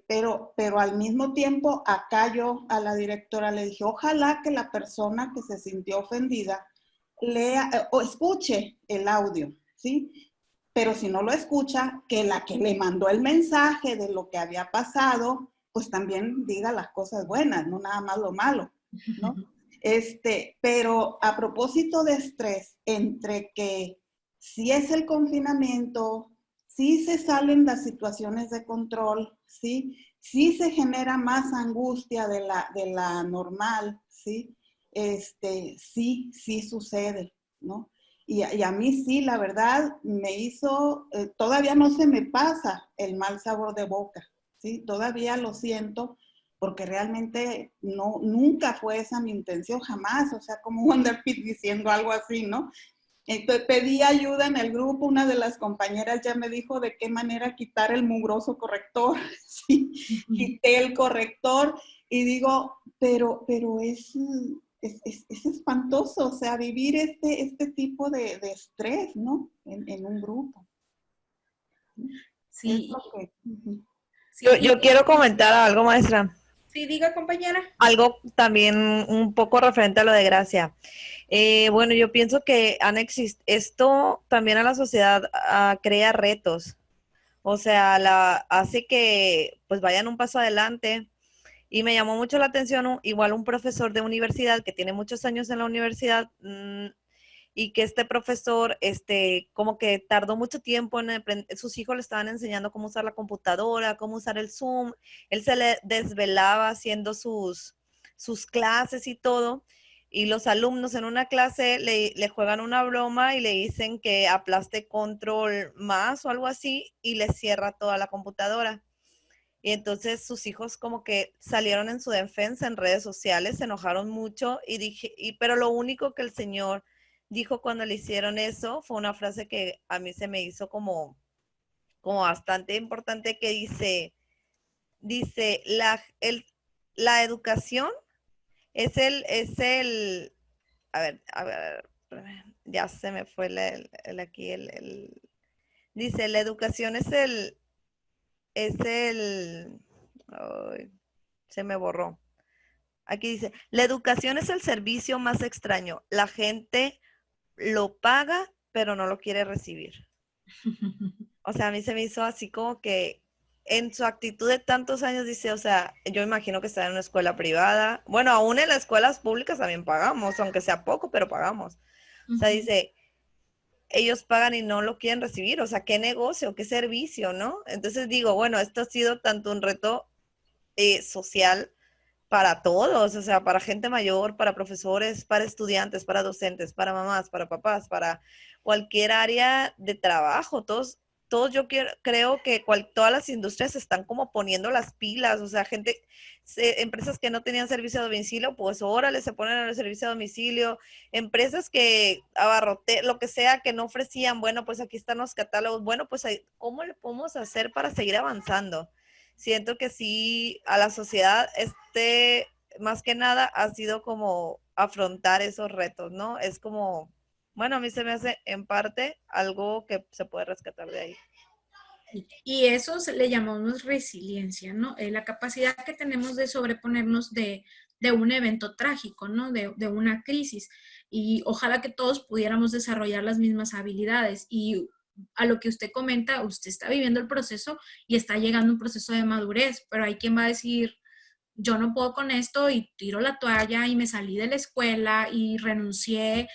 pero al mismo tiempo, acá yo a la directora le dije, ojalá que la persona que se sintió ofendida lea o escuche el audio, ¿sí? Pero si no lo escucha, que la que le mandó el mensaje de lo que había pasado, pues también diga las cosas buenas, no nada más lo malo, ¿no? Pero a propósito de estrés, entre que si es el confinamiento, sí se salen las situaciones de control, ¿sí? Sí se genera más angustia de la normal, ¿sí? Sí sucede, ¿no? Y a mí sí, la verdad, me hizo, todavía no se me pasa el mal sabor de boca, ¿sí? Todavía lo siento, porque realmente nunca fue esa mi intención, jamás, o sea, como andar diciendo algo así, ¿no? Entonces pedí ayuda en el grupo, una de las compañeras ya me dijo de qué manera quitar el mugroso corrector, sí, quité el corrector y digo, pero es espantoso, o sea, vivir este tipo de estrés, ¿no? En un grupo. Sí. Es lo que, Sí, Yo quiero comentar algo, maestra. sí, diga, compañera. Algo también un poco referente a lo de Gracia. Bueno, yo pienso que esto también a la sociedad crea retos. O sea, hace que pues vayan un paso adelante. Y me llamó mucho la atención igual un profesor de universidad que tiene muchos años en la universidad, y que este profesor, como que tardó mucho tiempo en aprender, sus hijos le estaban enseñando cómo usar la computadora, cómo usar el Zoom, él se le desvelaba haciendo sus clases y todo, y los alumnos en una clase le juegan una broma y le dicen que aplaste control más o algo así y le cierra toda la computadora. Y entonces sus hijos como que salieron en su defensa en redes sociales, se enojaron mucho pero lo único que el señor dijo cuando le hicieron eso fue una frase que a mí se me hizo como bastante importante, que dice la educación es a ver, ya se me fue dice, la educación ay, se me borró. Aquí dice, la educación es el servicio más extraño. La gente lo paga, pero no lo quiere recibir. O sea, a mí se me hizo así como que en su actitud de tantos años dice, o sea, yo imagino que está en una escuela privada. Bueno, aún en las escuelas públicas también pagamos, aunque sea poco, pero pagamos. O sea, dice, ellos pagan y no lo quieren recibir. O sea, qué negocio, qué servicio, ¿no? Entonces digo, bueno, esto ha sido tanto un reto social para todos, o sea, para gente mayor, para profesores, para estudiantes, para docentes, para mamás, para papás, para cualquier área de trabajo. Todos creo que todas las industrias están como poniendo las pilas, o sea, empresas que no tenían servicio a domicilio, pues órale, se ponen el servicio a domicilio, empresas que lo que sea, que no ofrecían, bueno, pues aquí están los catálogos, bueno, pues ¿cómo le podemos hacer para seguir avanzando? Siento que sí, a la sociedad, más que nada, ha sido como afrontar esos retos, ¿no? Es como, bueno, a mí se me hace en parte algo que se puede rescatar de ahí. Y eso le llamamos resiliencia, ¿no? La capacidad que tenemos de sobreponernos de un evento trágico, ¿no? De una crisis. Y ojalá que todos pudiéramos desarrollar las mismas habilidades. Y a lo que usted comenta, usted está viviendo el proceso y está llegando a un proceso de madurez, pero hay quien va a decir, yo no puedo con esto y tiro la toalla y me salí de la escuela y renuncié,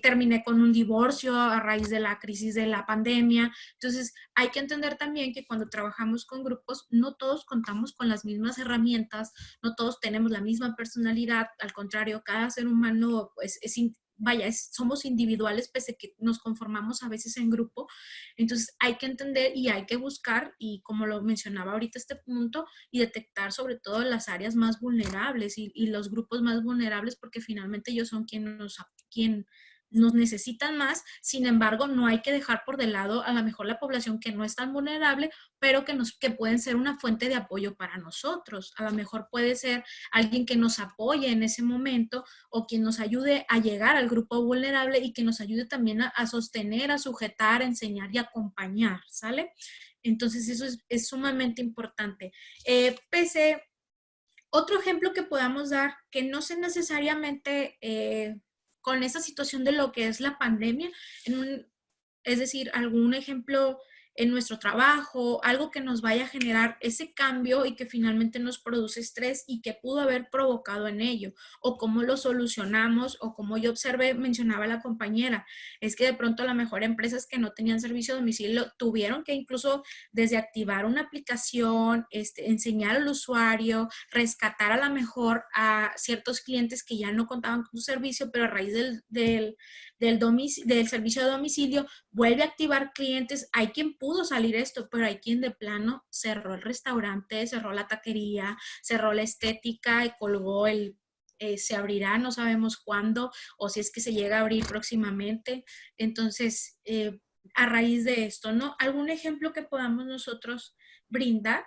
terminé con un divorcio a raíz de la crisis de la pandemia. Entonces, hay que entender también que cuando trabajamos con grupos, no todos contamos con las mismas herramientas, no todos tenemos la misma personalidad, al contrario, cada ser humano pues, somos individuales pese a que nos conformamos a veces en grupo. Entonces hay que entender y hay que buscar, y como lo mencionaba ahorita este punto, y detectar sobre todo las áreas más vulnerables y los grupos más vulnerables, porque finalmente ellos son quien nos necesitan más. Sin embargo, no hay que dejar por de lado a lo mejor la población que no es tan vulnerable, pero que pueden ser una fuente de apoyo para nosotros. A lo mejor puede ser alguien que nos apoye en ese momento o quien nos ayude a llegar al grupo vulnerable y que nos ayude también a sostener, a sujetar, a enseñar y acompañar, ¿sale? Entonces eso es sumamente importante. Otro ejemplo que podamos dar, que no sea necesariamente con esa situación de lo que es la pandemia, es decir, algún ejemplo en nuestro trabajo, algo que nos vaya a generar ese cambio y que finalmente nos produce estrés y que pudo haber provocado en ello, o cómo lo solucionamos, o como yo observé, mencionaba la compañera, es que de pronto a lo mejor empresas que no tenían servicio a domicilio tuvieron que incluso desde activar una aplicación, enseñar al usuario, rescatar a lo mejor a ciertos clientes que ya no contaban con su servicio, pero a raíz del servicio de domicilio vuelve a activar clientes. Hay quien pudo salir esto, pero hay quien de plano cerró el restaurante, cerró la taquería, cerró la estética y colgó se abrirá, no sabemos cuándo, o si es que se llega a abrir próximamente. Entonces, a raíz de esto, ¿no? ¿Algún ejemplo que podamos nosotros brindar?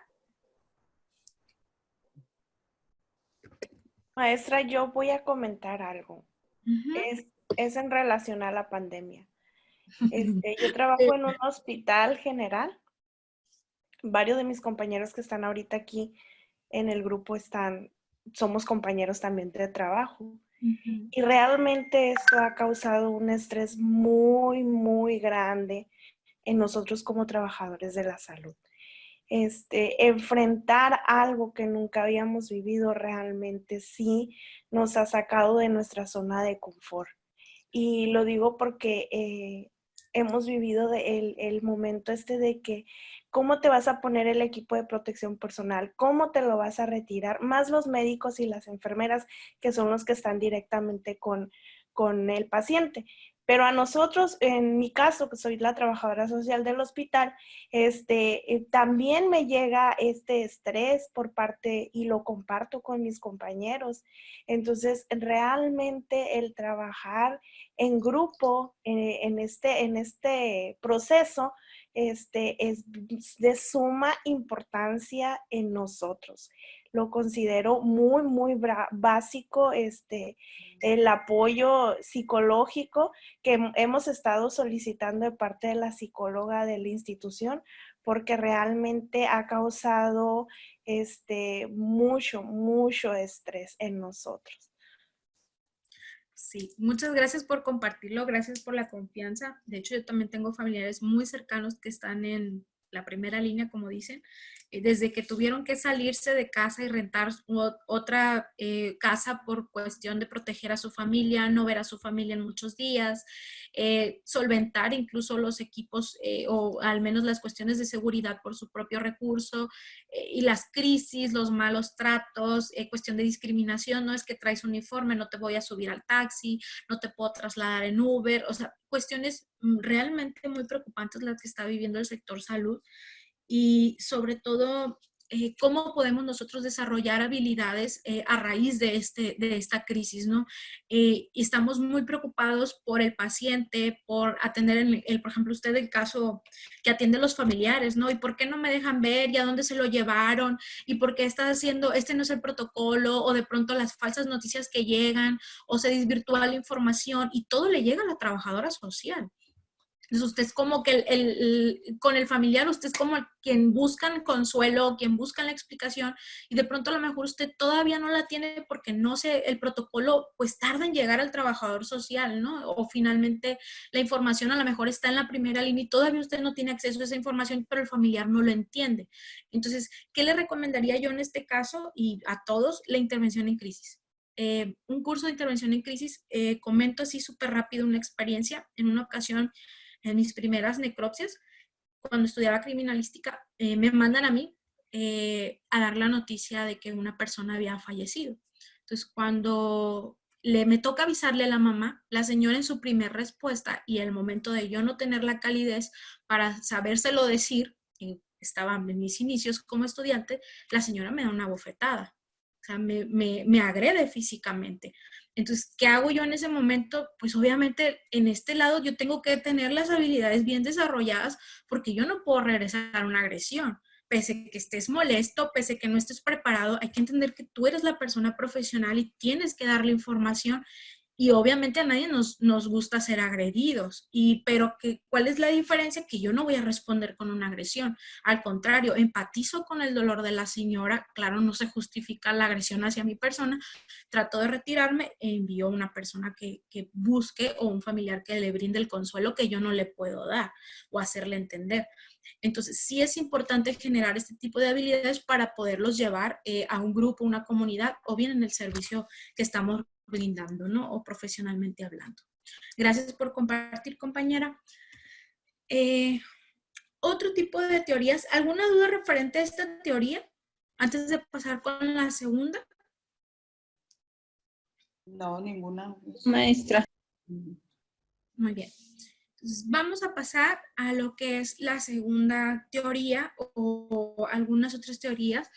Maestra, yo voy a comentar algo. Uh-huh. Es en relación a la pandemia. Yo trabajo en un hospital general. Varios de mis compañeros que están ahorita aquí en el grupo somos compañeros también de trabajo. Uh-huh. Y realmente esto ha causado un estrés muy, muy grande en nosotros como trabajadores de la salud. Enfrentar algo que nunca habíamos vivido realmente sí nos ha sacado de nuestra zona de confort. Y lo digo porque hemos vivido el momento de que cómo te vas a poner el equipo de protección personal, cómo te lo vas a retirar, más los médicos y las enfermeras que son los que están directamente con el paciente. Pero a nosotros, en mi caso, que soy la trabajadora social del hospital, también me llega este estrés por parte, y lo comparto con mis compañeros. Entonces, realmente el trabajar en grupo, en este proceso, es de suma importancia en nosotros. Lo considero muy, muy básico, el apoyo psicológico que hemos estado solicitando de parte de la psicóloga de la institución, porque realmente ha causado mucho, mucho estrés en nosotros. Sí, muchas gracias por compartirlo, gracias por la confianza. De hecho, yo también tengo familiares muy cercanos que están en la primera línea, como dicen, desde que tuvieron que salirse de casa y rentar otra casa por cuestión de proteger a su familia, no ver a su familia en muchos días, solventar incluso los equipos o al menos las cuestiones de seguridad por su propio recurso, y las crisis, los malos tratos, cuestión de discriminación, no es que traes uniforme, no te voy a subir al taxi, no te puedo trasladar en Uber, o sea, cuestiones realmente muy preocupantes las que está viviendo el sector salud, y sobre todo cómo podemos nosotros desarrollar habilidades a raíz de esta crisis, ¿no? Y estamos muy preocupados por el paciente, por atender, por ejemplo, usted el caso que atiende a los familiares, ¿no? ¿Y por qué no me dejan ver? ¿Y a dónde se lo llevaron? ¿Y por qué está haciendo, no es el protocolo? O de pronto las falsas noticias que llegan, o se desvirtúa la información, y todo le llega a la trabajadora social. Entonces usted es como que con el familiar, usted es como quien busca el consuelo, quien busca la explicación, y de pronto a lo mejor usted todavía no la tiene porque no sé, el protocolo pues tarda en llegar al trabajador social, ¿no? O finalmente la información a lo mejor está en la primera línea y todavía usted no tiene acceso a esa información, pero el familiar no lo entiende. Entonces, ¿qué le recomendaría yo en este caso y a todos? La intervención en crisis. Un curso de intervención en crisis, comento así súper rápido una experiencia. En una ocasión, en mis primeras necropsias, cuando estudiaba criminalística, me mandan a mí a dar la noticia de que una persona había fallecido. Entonces, cuando me toca avisarle a la mamá, la señora en su primer respuesta y el momento de yo no tener la calidez para sabérselo decir, estaba en mis inicios como estudiante, la señora me da una bofetada. O sea, me agrede físicamente. Entonces, ¿qué hago yo en ese momento? Pues obviamente en este lado yo tengo que tener las habilidades bien desarrolladas porque yo no puedo regresar una agresión. Pese a que estés molesto, pese a que no estés preparado, hay que entender que tú eres la persona profesional y tienes que darle información. Y obviamente a nadie nos gusta ser agredidos, pero ¿cuál es la diferencia? Que yo no voy a responder con una agresión. Al contrario, empatizo con el dolor de la señora. Claro, no se justifica la agresión hacia mi persona. Trato de retirarme e envío a una persona que busque o un familiar que le brinde el consuelo que yo no le puedo dar o hacerle entender. Entonces, sí es importante generar este tipo de habilidades para poderlos llevar a un grupo, una comunidad o bien en el servicio que estamos brindando, ¿no? O profesionalmente hablando. Gracias por compartir, compañera. Otro tipo de teorías. ¿Alguna duda referente a esta teoría? Antes de pasar con la segunda. No, ninguna. Maestra. Muy bien. Entonces, vamos a pasar a lo que es la segunda teoría o algunas otras teorías.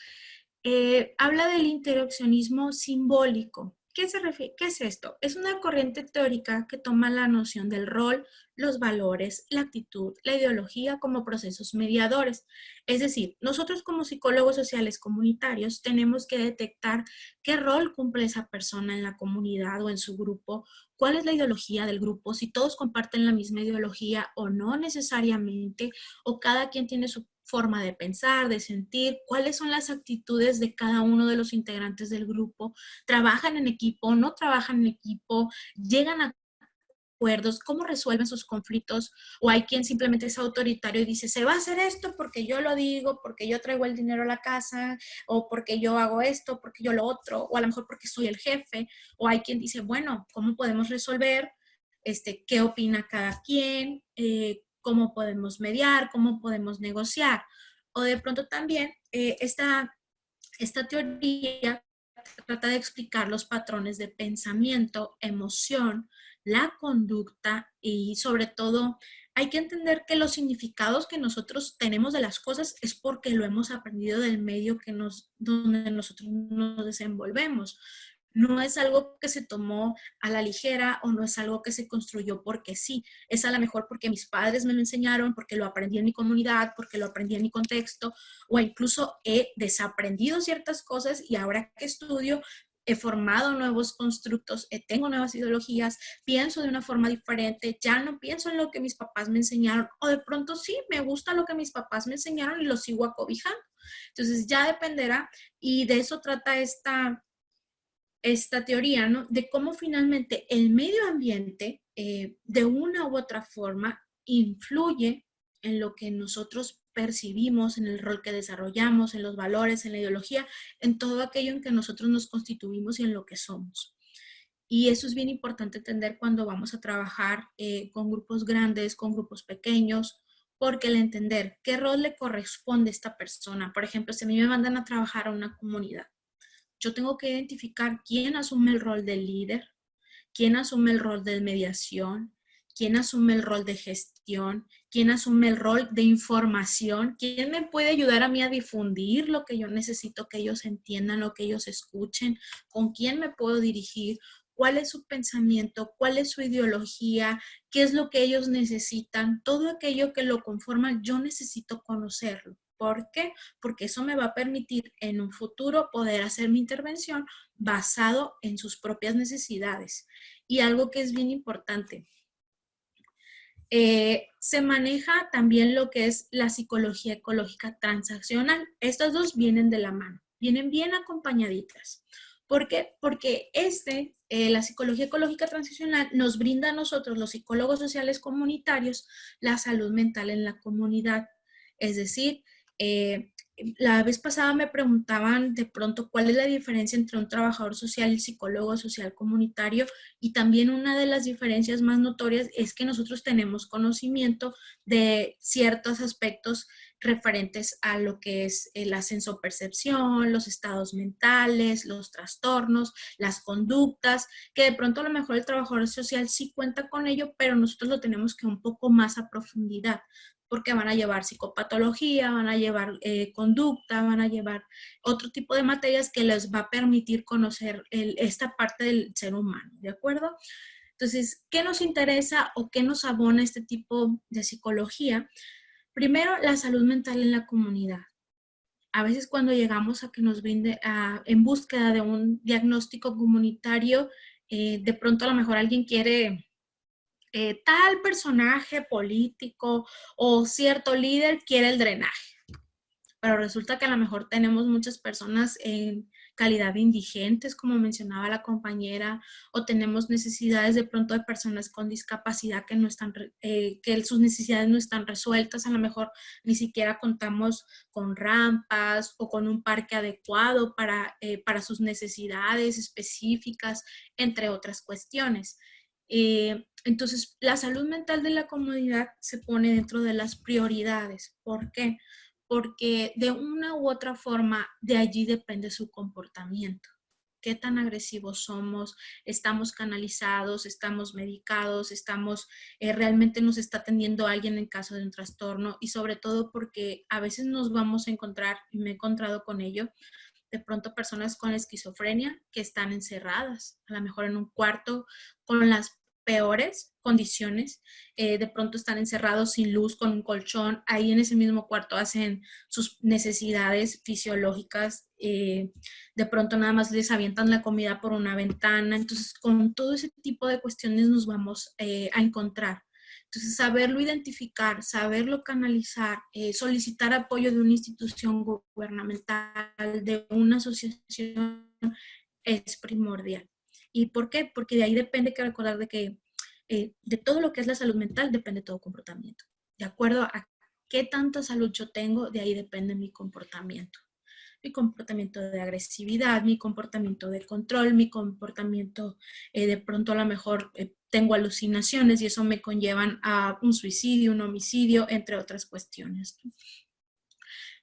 Habla del interaccionismo simbólico. ¿Qué es esto? Es una corriente teórica que toma la noción del rol, los valores, la actitud, la ideología como procesos mediadores. Es decir, nosotros como psicólogos sociales comunitarios tenemos que detectar qué rol cumple esa persona en la comunidad o en su grupo, cuál es la ideología del grupo, si todos comparten la misma ideología o no necesariamente, o cada quien tiene su forma de pensar, de sentir, cuáles son las actitudes de cada uno de los integrantes del grupo, trabajan en equipo, no trabajan en equipo, llegan a acuerdos, cómo resuelven sus conflictos, o hay quien simplemente es autoritario y dice, se va a hacer esto porque yo lo digo, porque yo traigo el dinero a la casa, o porque yo hago esto, porque yo lo otro, o a lo mejor porque soy el jefe, o hay quien dice, bueno, ¿cómo podemos resolver? ¿Qué opina cada quien? ¿Cómo podemos mediar? ¿Cómo podemos negociar? O de pronto también esta teoría trata de explicar los patrones de pensamiento, emoción, la conducta y sobre todo hay que entender que los significados que nosotros tenemos de las cosas es porque lo hemos aprendido del medio donde nosotros nos desenvolvemos. No es algo que se tomó a la ligera o no es algo que se construyó porque sí. Es a lo mejor porque mis padres me lo enseñaron, porque lo aprendí en mi comunidad, porque lo aprendí en mi contexto o incluso he desaprendido ciertas cosas y ahora que estudio he formado nuevos constructos, tengo nuevas ideologías, pienso de una forma diferente, ya no pienso en lo que mis papás me enseñaron o de pronto sí, me gusta lo que mis papás me enseñaron y lo sigo acobijando. Entonces ya dependerá y de eso trata esta teoría, ¿no? De cómo finalmente el medio ambiente, de una u otra forma, influye en lo que nosotros percibimos, en el rol que desarrollamos, en los valores, en la ideología, en todo aquello en que nosotros nos constituimos y en lo que somos. Y eso es bien importante entender cuando vamos a trabajar con grupos grandes, con grupos pequeños, porque el entender qué rol le corresponde a esta persona. Por ejemplo, si a mí me mandan a trabajar a una comunidad, yo tengo que identificar quién asume el rol del líder, quién asume el rol de mediación, quién asume el rol de gestión, quién asume el rol de información, quién me puede ayudar a mí a difundir lo que yo necesito que ellos entiendan, lo que ellos escuchen, con quién me puedo dirigir, cuál es su pensamiento, cuál es su ideología, qué es lo que ellos necesitan, todo aquello que lo conforma, yo necesito conocerlo. ¿Por qué? Porque eso me va a permitir en un futuro poder hacer mi intervención basado en sus propias necesidades. Y algo que es bien importante, se maneja también lo que es la psicología ecológica transaccional. Estas dos vienen de la mano, vienen bien acompañaditas. ¿Por qué? Porque la psicología ecológica transaccional nos brinda a nosotros, los psicólogos sociales comunitarios, la salud mental en la comunidad. Es decir, la vez pasada me preguntaban de pronto cuál es la diferencia entre un trabajador social y psicólogo social comunitario, y también una de las diferencias más notorias es que nosotros tenemos conocimiento de ciertos aspectos referentes a lo que es la sensopercepción, los estados mentales, los trastornos, las conductas, que de pronto a lo mejor el trabajador social sí cuenta con ello, pero nosotros lo tenemos que un poco más a profundidad, porque van a llevar psicopatología, van a llevar conducta, van a llevar otro tipo de materias que les va a permitir conocer esta parte del ser humano, ¿de acuerdo? Entonces, ¿qué nos interesa o qué nos abona este tipo de psicología? Primero, la salud mental en la comunidad. A veces cuando llegamos a que nos brinde en búsqueda de un diagnóstico comunitario, de pronto a lo mejor alguien quiere tal personaje político o cierto líder quiere el drenaje, pero resulta que a lo mejor tenemos muchas personas en calidad de indigentes, como mencionaba la compañera, o tenemos necesidades de pronto de personas con discapacidad que no están, que sus necesidades no están resueltas, a lo mejor ni siquiera contamos con rampas o con un parque adecuado para sus necesidades específicas, entre otras cuestiones. Entonces, la salud mental de la comunidad se pone dentro de las prioridades. ¿Por qué? Porque de una u otra forma de allí depende su comportamiento. ¿Qué tan agresivos somos? ¿Estamos canalizados? ¿Estamos medicados? ¿Realmente nos está atendiendo alguien en caso de un trastorno? Y sobre todo porque a veces nos vamos a encontrar, y me he encontrado con ello, de pronto personas con esquizofrenia que están encerradas, a lo mejor en un cuarto con las peores condiciones, de pronto están encerrados sin luz, con un colchón, ahí en ese mismo cuarto hacen sus necesidades fisiológicas, de pronto nada más les avientan la comida por una ventana. Entonces con todo ese tipo de cuestiones nos vamos a encontrar. Entonces, saberlo identificar, saberlo canalizar, solicitar apoyo de una institución gubernamental, de una asociación, es primordial. ¿Y por qué? Porque de ahí depende, que recordar de que de todo lo que es la salud mental depende todo comportamiento. De acuerdo a qué tanta salud yo tengo, de ahí depende mi comportamiento. Mi comportamiento de agresividad, mi comportamiento de control, mi comportamiento de pronto a lo mejor tengo alucinaciones y eso me conllevan a un suicidio, un homicidio, entre otras cuestiones.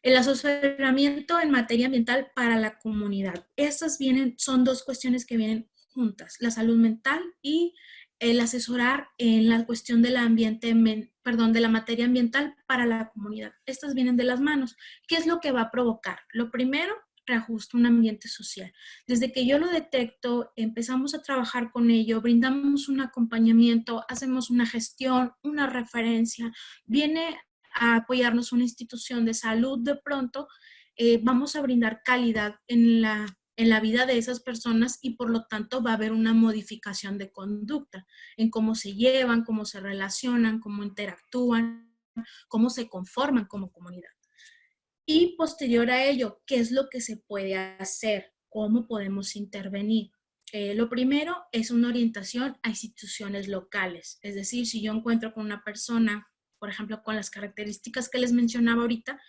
El asesoramiento en materia ambiental para la comunidad. Estas son dos cuestiones que vienen juntas, la salud mental y el asesorar en la cuestión del de la materia ambiental para la comunidad. Estas vienen de las manos. ¿Qué es lo que va a provocar? Lo primero, reajuste un ambiente social. Desde que yo lo detecto, empezamos a trabajar con ello, brindamos un acompañamiento, hacemos una gestión, una referencia, viene a apoyarnos una institución de salud de pronto, vamos a brindar calidad en la vida de esas personas y por lo tanto va a haber una modificación de conducta en cómo se llevan, cómo se relacionan, cómo interactúan, cómo se conforman como comunidad. Y posterior a ello, ¿qué es lo que se puede hacer? ¿Cómo podemos intervenir? Lo primero es una orientación a instituciones locales. Es decir, si yo encuentro con una persona, por ejemplo, con las características que les mencionaba ahorita,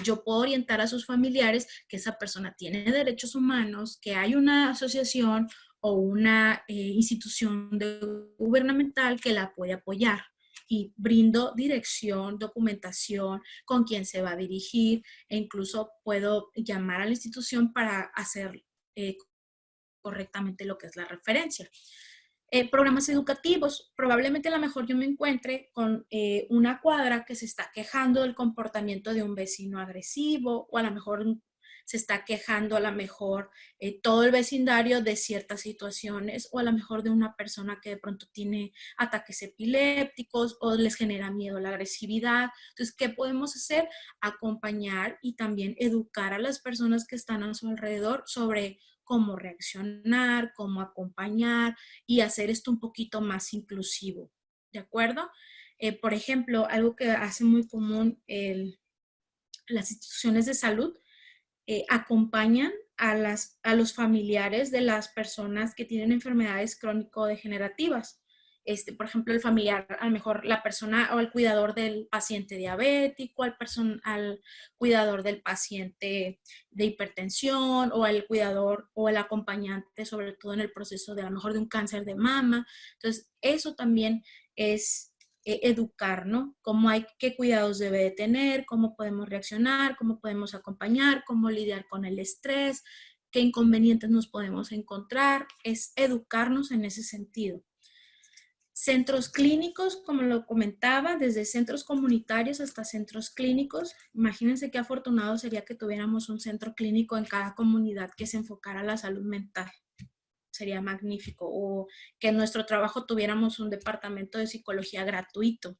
yo puedo orientar a sus familiares que esa persona tiene derechos humanos, que hay una asociación o una institución gubernamental que la puede apoyar. Y brindo dirección, documentación, con quién se va a dirigir, e incluso puedo llamar a la institución para hacer correctamente lo que es la referencia. Programas educativos. Probablemente a lo mejor yo me encuentre con una cuadra que se está quejando del comportamiento de un vecino agresivo, o a lo mejor se está quejando a lo mejor todo el vecindario de ciertas situaciones, o a lo mejor de una persona que de pronto tiene ataques epilépticos o les genera miedo la agresividad. Entonces, ¿qué podemos hacer? Acompañar y también educar a las personas que están a su alrededor sobre cómo reaccionar, cómo acompañar y hacer esto un poquito más inclusivo, ¿de acuerdo? Por ejemplo, algo que hace muy común las instituciones de salud, acompañan a los familiares de las personas que tienen enfermedades crónico-degenerativas. Por ejemplo, el familiar, a lo mejor la persona o el cuidador del paciente diabético, al cuidador del paciente de hipertensión, o al cuidador o el acompañante, sobre todo en el proceso de a lo mejor de un cáncer de mama. Entonces, eso también es educar, ¿no? Qué cuidados debe de tener, cómo podemos reaccionar, cómo podemos acompañar, cómo lidiar con el estrés, qué inconvenientes nos podemos encontrar. Es educarnos en ese sentido. Centros clínicos, como lo comentaba, desde centros comunitarios hasta centros clínicos. Imagínense qué afortunado sería que tuviéramos un centro clínico en cada comunidad que se enfocara a la salud mental. Sería magnífico. O que en nuestro trabajo tuviéramos un departamento de psicología gratuito.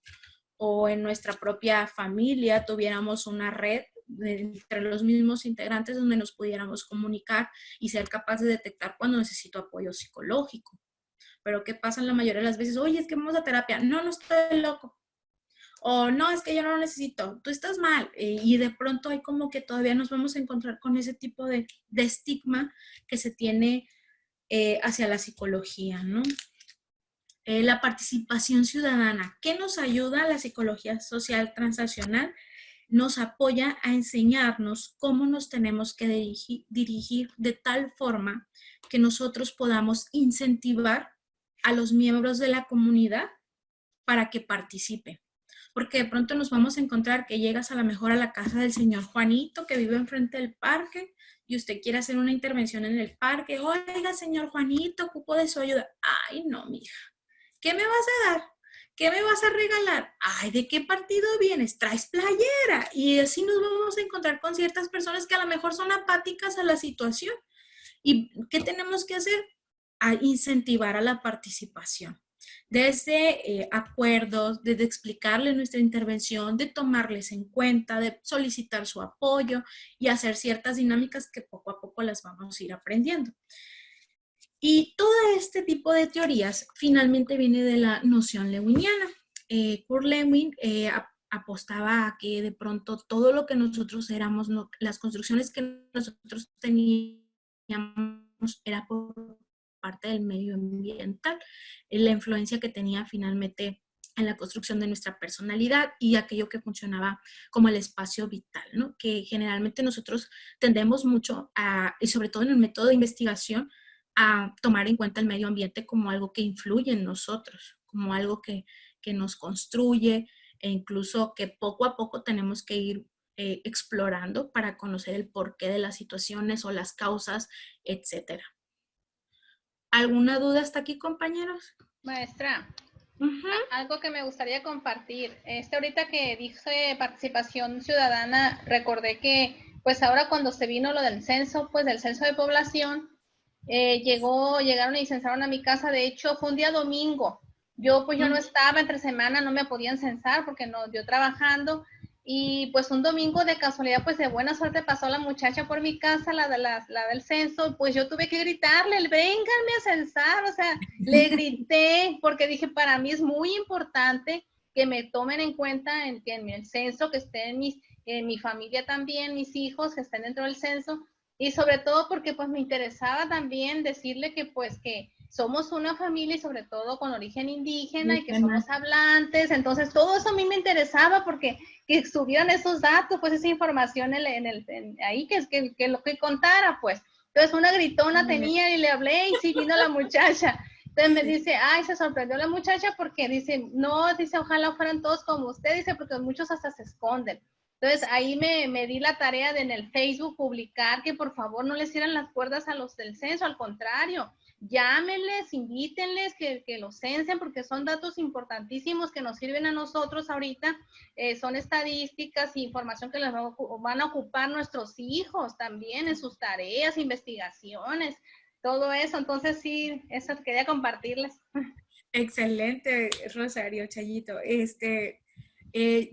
O en nuestra propia familia tuviéramos una red entre los mismos integrantes donde nos pudiéramos comunicar y ser capaces de detectar cuando necesito apoyo psicológico. Pero ¿qué pasa la mayoría de las veces? Oye, es que vamos a terapia. No, no estoy loco. O no, es que yo no lo necesito. Tú estás mal. Y de pronto hay como que todavía nos vamos a encontrar con ese tipo de estigma que se tiene hacia la psicología, ¿no? La participación ciudadana. ¿Qué nos ayuda a la psicología social transaccional? Nos apoya a enseñarnos cómo nos tenemos que dirigir de tal forma que nosotros podamos incentivar a los miembros de la comunidad para que participen. Porque de pronto nos vamos a encontrar que llegas a lo mejor a la casa del señor Juanito que vive enfrente del parque y usted quiere hacer una intervención en el parque. Oiga, señor Juanito, ocupo de su ayuda. Ay, no, mija. ¿Qué me vas a dar? ¿Qué me vas a regalar? Ay, ¿de qué partido vienes? Traes playera. Y así nos vamos a encontrar con ciertas personas que a lo mejor son apáticas a la situación. ¿Y qué tenemos que hacer? A incentivar a la participación. Desde acuerdos, desde explicarles nuestra intervención, de tomarles en cuenta, de solicitar su apoyo y hacer ciertas dinámicas que poco a poco las vamos a ir aprendiendo. Y todo este tipo de teorías finalmente viene de la noción lewiniana. Kurt Lewin apostaba a que de pronto todo lo que nosotros éramos, las construcciones que nosotros teníamos era por parte del medio ambiental, la influencia que tenía finalmente en la construcción de nuestra personalidad y aquello que funcionaba como el espacio vital, ¿no? Que generalmente nosotros tendemos mucho y sobre todo en el método de investigación, a tomar en cuenta el medio ambiente como algo que influye en nosotros, como algo que nos construye e incluso que poco a poco tenemos que ir explorando para conocer el porqué de las situaciones o las causas, etcétera. ¿Alguna duda hasta aquí, compañeros? Maestra, algo que me gustaría compartir. Ahorita que dije participación ciudadana, recordé que pues ahora cuando se vino lo del censo, pues del censo de población, llegaron y censaron a mi casa. De hecho, fue un día domingo. Yo no estaba, entre semana no me podían censar porque yo trabajando. Y pues un domingo de casualidad, pues de buena suerte pasó la muchacha por mi casa, la del censo. Pues yo tuve que gritarle, vénganme a censar. O sea, le grité porque dije, para mí es muy importante que me tomen en cuenta en el censo, que estén en mi familia también, mis hijos, que estén dentro del censo. Y sobre todo porque pues me interesaba también decirle que pues que somos una familia y sobre todo con origen indígena y que somos hablantes. Entonces todo eso a mí me interesaba porque que estuvieran esos datos, pues esa información ahí que lo que contara pues. Entonces una gritona tenía y le hablé y sí vino la muchacha. Entonces me dice, ay, se sorprendió la muchacha porque dice, no, dice, ojalá fueran todos como usted, dice, porque muchos hasta se esconden. Entonces ahí me di la tarea de en el Facebook publicar que por favor no les cierren las puertas a los del censo, al contrario, llámenles, invítenles que los censen porque son datos importantísimos que nos sirven a nosotros ahorita, son estadísticas e información que les van a ocupar nuestros hijos también en sus tareas, investigaciones, todo eso. Entonces sí, eso quería compartirles. Excelente, Rosario, Chayito.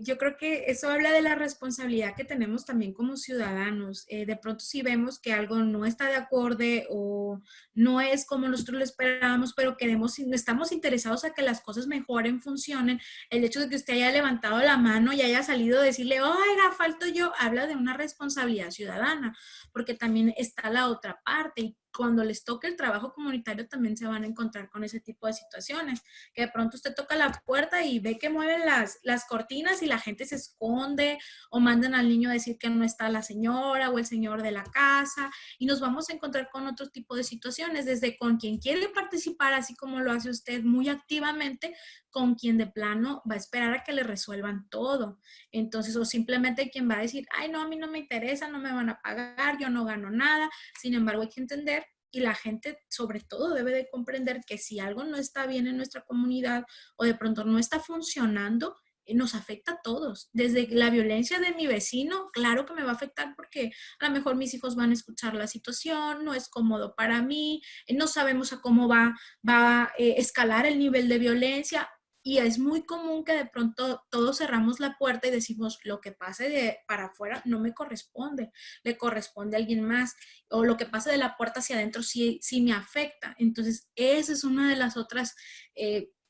Yo creo que eso habla de la responsabilidad que tenemos también como ciudadanos. De pronto si vemos que algo no está de acorde o no es como nosotros lo esperábamos, pero estamos interesados a que las cosas mejoren, funcionen, el hecho de que usted haya levantado la mano y haya salido a decirle, oiga, falto yo, habla de una responsabilidad ciudadana, porque también está la otra parte. Y cuando les toque el trabajo comunitario también se van a encontrar con ese tipo de situaciones, que de pronto usted toca la puerta y ve que mueven las cortinas y la gente se esconde o mandan al niño a decir que no está la señora o el señor de la casa, y nos vamos a encontrar con otro tipo de situaciones, desde con quien quiere participar, así como lo hace usted muy activamente, con quien de plano va a esperar a que le resuelvan todo. Entonces, o simplemente quien va a decir, ay, no, a mí no me interesa, no me van a pagar, yo no gano nada. Sin embargo, hay que entender, y la gente sobre todo debe de comprender, que si algo no está bien en nuestra comunidad o de pronto no está funcionando, nos afecta a todos. Desde la violencia de mi vecino, claro que me va a afectar porque a lo mejor mis hijos van a escuchar la situación, no es cómodo para mí, no sabemos a cómo va a escalar el nivel de violencia. Y es muy común que de pronto todos cerramos la puerta y decimos, lo que pase de para afuera no me corresponde, le corresponde a alguien más, o lo que pase de la puerta hacia adentro sí me afecta. Entonces, esa es una de las otras,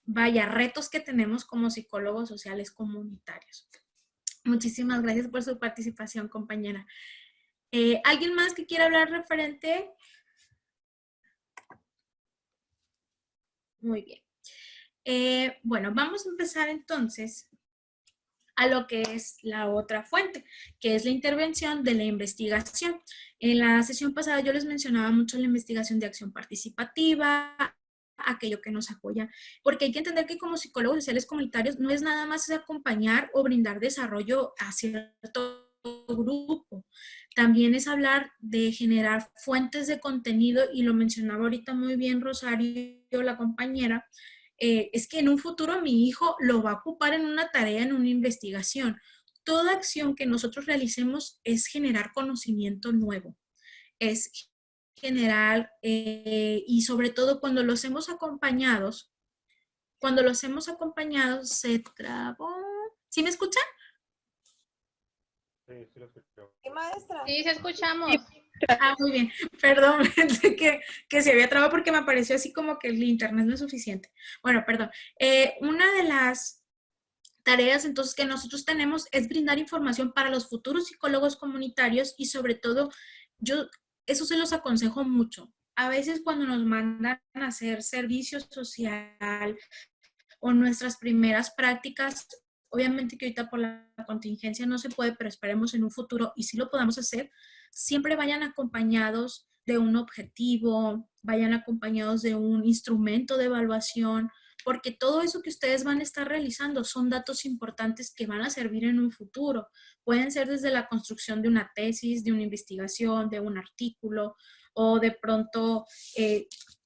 retos que tenemos como psicólogos sociales comunitarios. Muchísimas gracias por su participación, compañera. ¿Alguien más que quiera hablar referente? Muy bien. Bueno, vamos a empezar entonces a lo que es la otra fuente, que es la intervención de la investigación. En la sesión pasada yo les mencionaba mucho la investigación de acción participativa, aquello que nos apoya, porque hay que entender que como psicólogos sociales comunitarios no es nada más acompañar o brindar desarrollo a cierto grupo. También es hablar de generar fuentes de contenido, y lo mencionaba ahorita muy bien Rosario, la compañera. Es que en un futuro mi hijo lo va a ocupar en una tarea, en una investigación. Toda acción que nosotros realicemos es generar conocimiento nuevo, es generar, y sobre todo cuando los hemos acompañados, se trabó. ¿Sí me escuchan? Sí, sí lo escucho. Sí, maestra. Sí, se escuchamos. Muy bien. Perdón, pensé que se había trabado porque me apareció así como que el internet no es suficiente. Bueno, perdón. Una de las tareas entonces que nosotros tenemos es brindar información para los futuros psicólogos comunitarios, y sobre todo, yo eso se los aconsejo mucho. A veces cuando nos mandan a hacer servicio social o nuestras primeras prácticas, obviamente que ahorita por la contingencia no se puede, pero esperemos en un futuro y sí lo podamos hacer, siempre vayan acompañados de un objetivo, vayan acompañados de un instrumento de evaluación, porque todo eso que ustedes van a estar realizando son datos importantes que van a servir en un futuro. Pueden ser desde la construcción de una tesis, de una investigación, de un artículo, o de pronto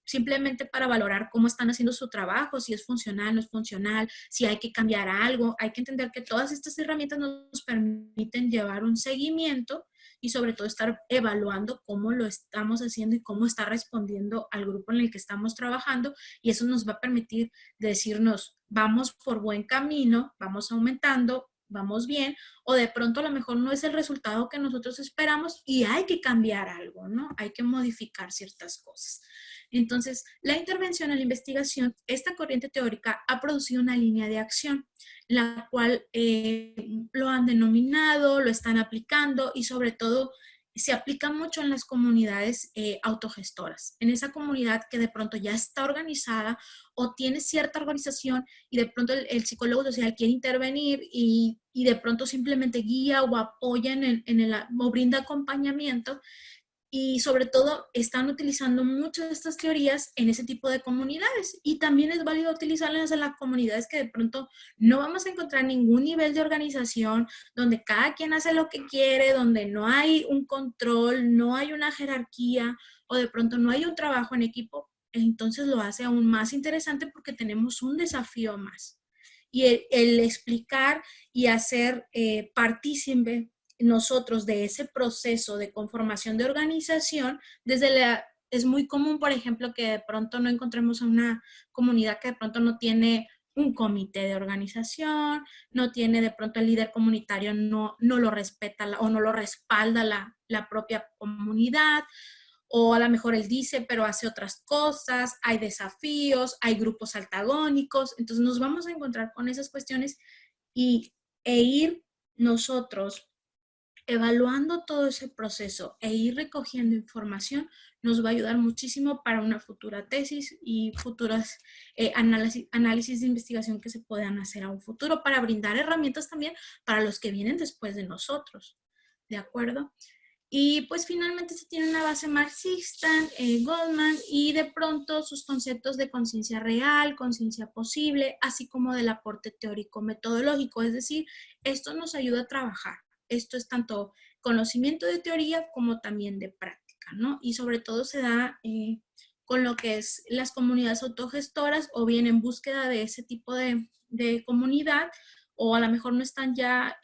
simplemente para valorar cómo están haciendo su trabajo, si es funcional, no es funcional, si hay que cambiar algo. Hay que entender que todas estas herramientas nos permiten llevar un seguimiento y sobre todo estar evaluando cómo lo estamos haciendo y cómo está respondiendo al grupo en el que estamos trabajando, y eso nos va a permitir decirnos, vamos por buen camino, vamos aumentando, vamos bien, o de pronto a lo mejor no es el resultado que nosotros esperamos y hay que cambiar algo, ¿no? Hay que modificar ciertas cosas. Entonces, la intervención en la investigación, esta corriente teórica ha producido una línea de acción, la cual lo han denominado, lo están aplicando, y sobre todo se aplica mucho en las comunidades autogestoras, en esa comunidad que de pronto ya está organizada o tiene cierta organización, y de pronto el psicólogo social quiere intervenir y de pronto simplemente guía o apoya o brinda acompañamiento. Y sobre todo están utilizando muchas de estas teorías en ese tipo de comunidades, y también es válido utilizarlas en las comunidades que de pronto no vamos a encontrar ningún nivel de organización, donde cada quien hace lo que quiere, donde no hay un control, no hay una jerarquía, o de pronto no hay un trabajo en equipo. Entonces lo hace aún más interesante porque tenemos un desafío más. Y el explicar y hacer partícipe nosotros de ese proceso de conformación de organización, es muy común, por ejemplo, que de pronto no encontremos a una comunidad que de pronto no tiene un comité de organización, no tiene de pronto el líder comunitario, no lo respeta o no lo respalda la propia comunidad, o a lo mejor él dice, pero hace otras cosas, hay desafíos, hay grupos antagónicos, entonces nos vamos a encontrar con esas cuestiones e ir nosotros evaluando todo ese proceso e ir recogiendo información nos va a ayudar muchísimo para una futura tesis y futuras análisis de investigación que se puedan hacer a un futuro para brindar herramientas también para los que vienen después de nosotros. ¿De acuerdo? Y pues finalmente se tiene una base marxista, Goldman, y de pronto sus conceptos de conciencia real, conciencia posible, así como del aporte teórico metodológico. Es decir, esto nos ayuda a trabajar. Esto es tanto conocimiento de teoría como también de práctica, ¿no? Y sobre todo se da con lo que es las comunidades autogestoras o bien en búsqueda de ese tipo de comunidad, o a lo mejor no están ya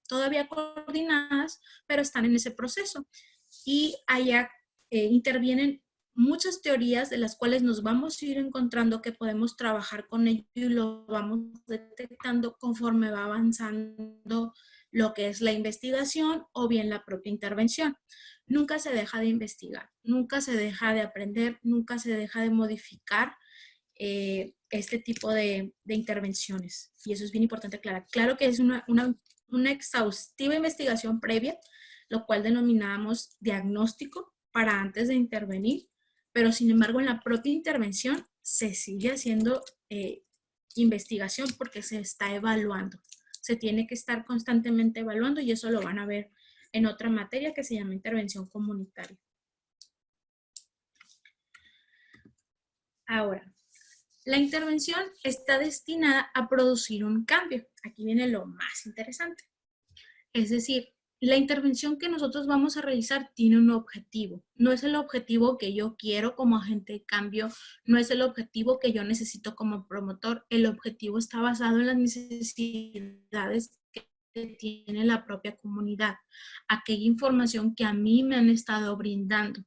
todavía coordinadas, pero están en ese proceso. Y allá intervienen muchas teorías de las cuales nos vamos a ir encontrando que podemos trabajar con ello y lo vamos detectando conforme va avanzando lo que es la investigación o bien la propia intervención. Nunca se deja de investigar, nunca se deja de aprender, nunca se deja de modificar este tipo de intervenciones. Y eso es bien importante aclarar. Claro que es una exhaustiva investigación previa, lo cual denominamos diagnóstico para antes de intervenir, pero sin embargo en la propia intervención se sigue haciendo investigación porque se está evaluando. Se tiene que estar constantemente evaluando y eso lo van a ver en otra materia que se llama intervención comunitaria. Ahora, la intervención está destinada a producir un cambio. Aquí viene lo más interesante. Es decir, la intervención que nosotros vamos a realizar tiene un objetivo. No es el objetivo que yo quiero como agente de cambio, no es el objetivo que yo necesito como promotor. El objetivo está basado en las necesidades que tiene la propia comunidad, aquella información que a mí me han estado brindando.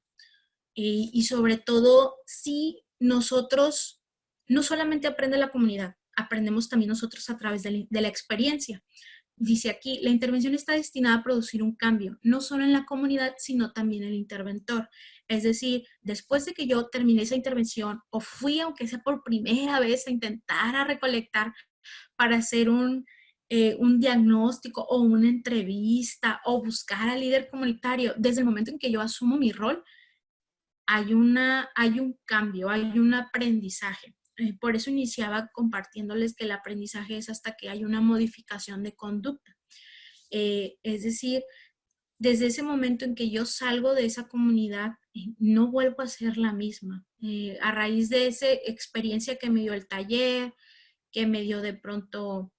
Y sobre todo, si nosotros no solamente aprende la comunidad, aprendemos también nosotros a través de la experiencia. Dice aquí, la intervención está destinada a producir un cambio, no solo en la comunidad, sino también en el interventor. Es decir, después de que yo terminé esa intervención o fui, aunque sea por primera vez, a intentar a recolectar para hacer un diagnóstico o una entrevista o buscar al líder comunitario, desde el momento en que yo asumo mi rol, hay un cambio, hay un aprendizaje. Por eso iniciaba compartiéndoles que el aprendizaje es hasta que hay una modificación de conducta. Es decir, desde ese momento en que yo salgo de esa comunidad, no vuelvo a ser la misma. A raíz de esa experiencia que me dio el taller, que me dio de pronto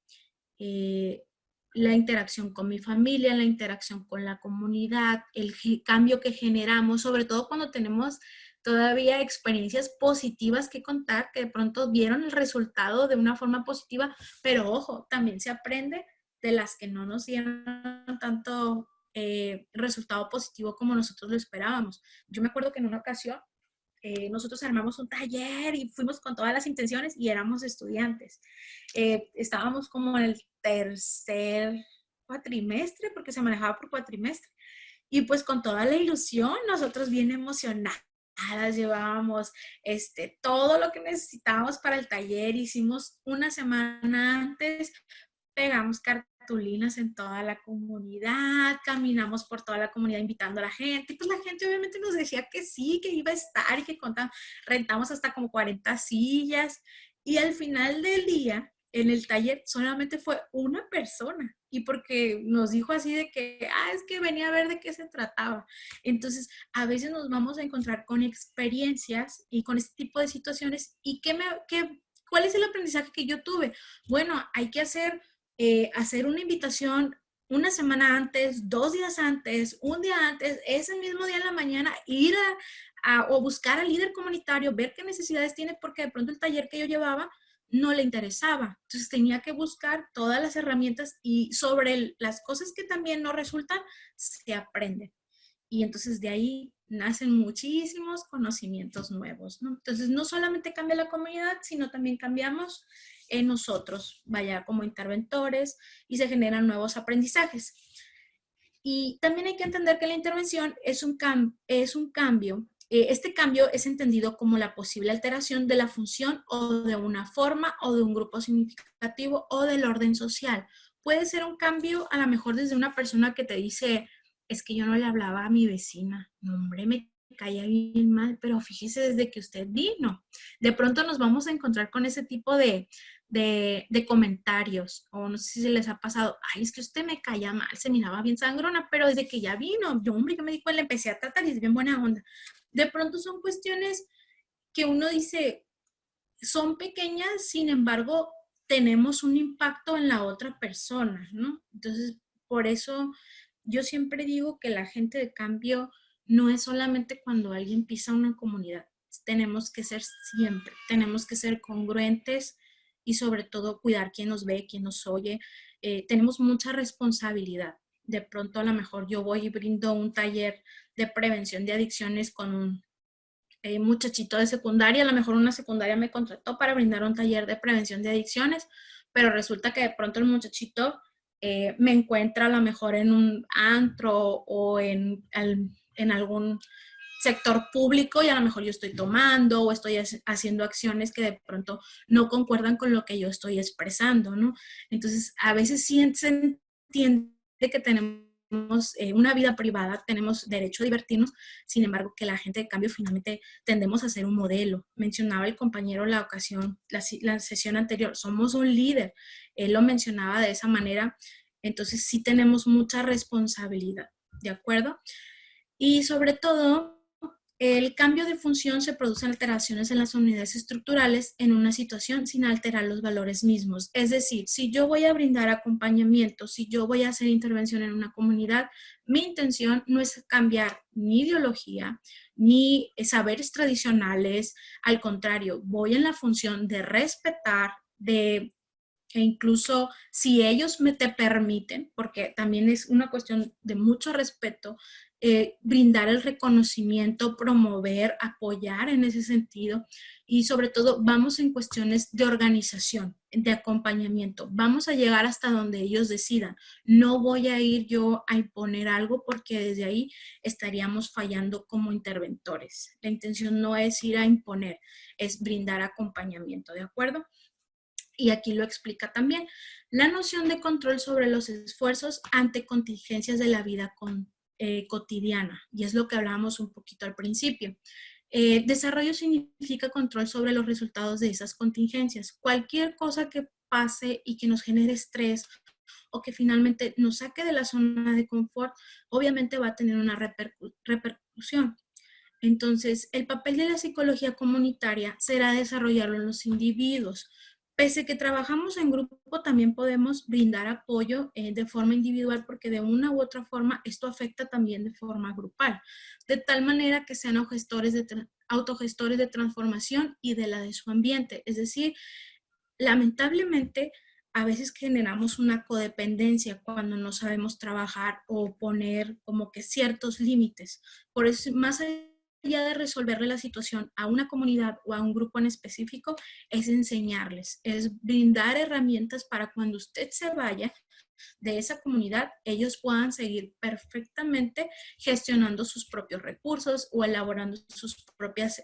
la interacción con mi familia, la interacción con la comunidad, el cambio que generamos, sobre todo cuando tenemos todavía experiencias positivas que contar, que de pronto vieron el resultado de una forma positiva, pero ojo, también se aprende de las que no nos dieron tanto resultado positivo como nosotros lo esperábamos. Yo me acuerdo que en una ocasión nosotros armamos un taller y fuimos con todas las intenciones y éramos estudiantes. Estábamos como en el tercer cuatrimestre, porque se manejaba por cuatrimestre, y pues con toda la ilusión, nosotros bien emocionadas, llevábamos todo lo que necesitábamos para el taller, hicimos una semana antes, pegamos cartulinas en toda la comunidad, caminamos por toda la comunidad invitando a la gente, y pues la gente obviamente nos decía que sí, que iba a estar y que rentamos hasta como 40 sillas, y al final del día, en el taller solamente fue una persona, y porque nos dijo así de que, es que venía a ver de qué se trataba. Entonces, a veces nos vamos a encontrar con experiencias y con este tipo de situaciones, y ¿cuál es el aprendizaje que yo tuve? Bueno, hay que hacer una invitación una semana antes, 2 días antes, un día antes, ese mismo día en la mañana, ir o buscar al líder comunitario, ver qué necesidades tiene, porque de pronto el taller que yo llevaba no le interesaba. Entonces tenía que buscar todas las herramientas y sobre las cosas que también no resultan, se aprende. Y entonces de ahí nacen muchísimos conocimientos nuevos, ¿no? Entonces no solamente cambia la comunidad, sino también cambiamos en nosotros, vaya como interventores, y se generan nuevos aprendizajes. Y también hay que entender que la intervención es un cambio. Este cambio es entendido como la posible alteración de la función o de una forma o de un grupo significativo o del orden social. Puede ser un cambio a lo mejor desde una persona que te dice, es que yo no le hablaba a mi vecina, no, hombre, me caía bien mal, pero fíjese desde que usted vino. De pronto nos vamos a encontrar con ese tipo de comentarios, o no sé si se les ha pasado, ay, es que usted me caía mal, se miraba bien sangrona, pero desde que ya vino, yo, hombre, yo me di cuenta, le empecé a tratar y es bien buena onda. De pronto son cuestiones que uno dice, son pequeñas, sin embargo, tenemos un impacto en la otra persona, ¿no? Entonces, por eso yo siempre digo que la gente de cambio no es solamente cuando alguien pisa una comunidad, tenemos que ser siempre, tenemos que ser congruentes y sobre todo cuidar quién nos ve, quién nos oye. Tenemos mucha responsabilidad. De pronto a lo mejor yo voy y brindo un taller de prevención de adicciones con un muchachito de secundaria, a lo mejor una secundaria me contrató para brindar un taller de prevención de adicciones, pero resulta que de pronto el muchachito me encuentra a lo mejor en un antro o en algún sector público y a lo mejor yo estoy tomando o estoy haciendo acciones que de pronto no concuerdan con lo que yo estoy expresando, ¿no? Entonces, a veces sí se entiende que tenemos una vida privada, tenemos derecho a divertirnos, sin embargo, que la gente de cambio finalmente tendemos a ser un modelo. Mencionaba el compañero la sesión anterior, somos un líder, él lo mencionaba de esa manera, entonces sí tenemos mucha responsabilidad, ¿de acuerdo? Y sobre todo, el cambio de función se producen alteraciones en las unidades estructurales en una situación sin alterar los valores mismos. Es decir, si yo voy a brindar acompañamiento, si yo voy a hacer intervención en una comunidad, mi intención no es cambiar ni ideología, ni saberes tradicionales. Al contrario, voy en la función de respetar, e incluso si ellos te permiten, porque también es una cuestión de mucho respeto, brindar el reconocimiento, promover, apoyar en ese sentido y sobre todo vamos en cuestiones de organización, de acompañamiento. Vamos a llegar hasta donde ellos decidan. No voy a ir yo a imponer algo porque desde ahí estaríamos fallando como interventores. La intención no es ir a imponer, es brindar acompañamiento, ¿de acuerdo? Y aquí lo explica también, la noción de control sobre los esfuerzos ante contingencias de la vida cotidiana, y es lo que hablábamos un poquito al principio. Desarrollo significa control sobre los resultados de esas contingencias. Cualquier cosa que pase y que nos genere estrés o que finalmente nos saque de la zona de confort, obviamente va a tener una repercusión. Entonces, el papel de la psicología comunitaria será desarrollarlo en los individuos. Pese a que trabajamos en grupo, también podemos brindar apoyo de forma individual porque de una u otra forma esto afecta también de forma grupal, de tal manera que sean autogestores de transformación y de la de su ambiente. Es decir, lamentablemente, a veces generamos una codependencia cuando no sabemos trabajar o poner como que ciertos límites. Por eso, más allá de resolverle la situación a una comunidad o a un grupo en específico, es enseñarles, es brindar herramientas para cuando usted se vaya de esa comunidad, ellos puedan seguir perfectamente gestionando sus propios recursos o elaborando sus propias,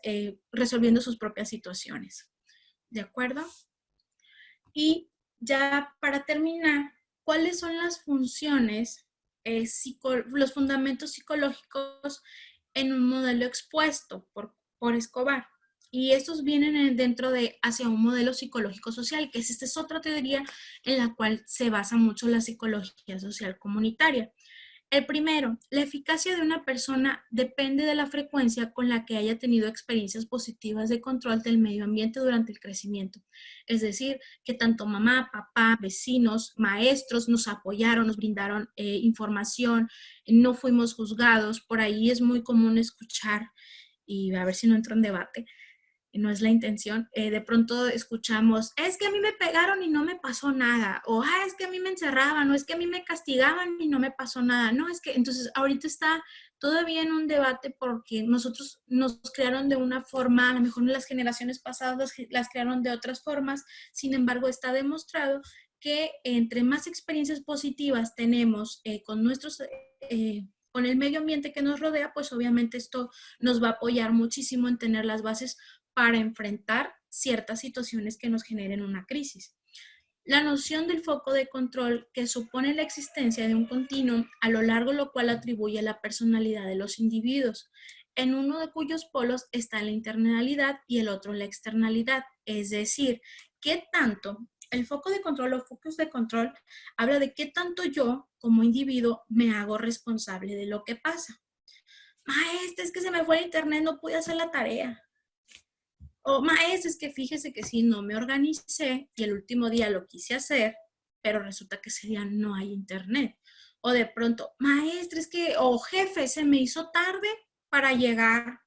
resolviendo sus propias situaciones. ¿De acuerdo? Y ya para terminar, ¿cuáles son las funciones, los fundamentos psicológicos en un modelo expuesto por Escobar? Y estos vienen dentro de hacia un modelo psicológico social, que esta es otra teoría en la cual se basa mucho la psicología social comunitaria. El primero, la eficacia de una persona depende de la frecuencia con la que haya tenido experiencias positivas de control del medio ambiente durante el crecimiento. Es decir, que tanto mamá, papá, vecinos, maestros nos apoyaron, nos brindaron información, no fuimos juzgados. Por ahí es muy común escuchar, y a ver si no entro en debate, no es la intención, de pronto escuchamos, es que a mí me pegaron y no me pasó nada, o es que a mí me encerraban, o es que a mí me castigaban y no me pasó nada, no, es que, entonces ahorita está todavía en un debate porque nosotros nos crearon de una forma, a lo mejor las generaciones pasadas las crearon de otras formas, sin embargo está demostrado que entre más experiencias positivas tenemos con el medio ambiente que nos rodea, pues obviamente esto nos va a apoyar muchísimo en tener las bases para enfrentar ciertas situaciones que nos generen una crisis. La noción del foco de control que supone la existencia de un continuum a lo largo lo cual atribuye la personalidad de los individuos, en uno de cuyos polos está la internalidad y el otro la externalidad, es decir, qué tanto el foco de control o focus de control habla de qué tanto yo como individuo me hago responsable de lo que pasa. Maestra, es que se me fue el internet, no pude hacer la tarea. O maestra, es que fíjese que sí, no me organicé y el último día lo quise hacer, pero resulta que ese día no hay internet. O de pronto, maestra, es que, o jefe, se me hizo tarde para llegar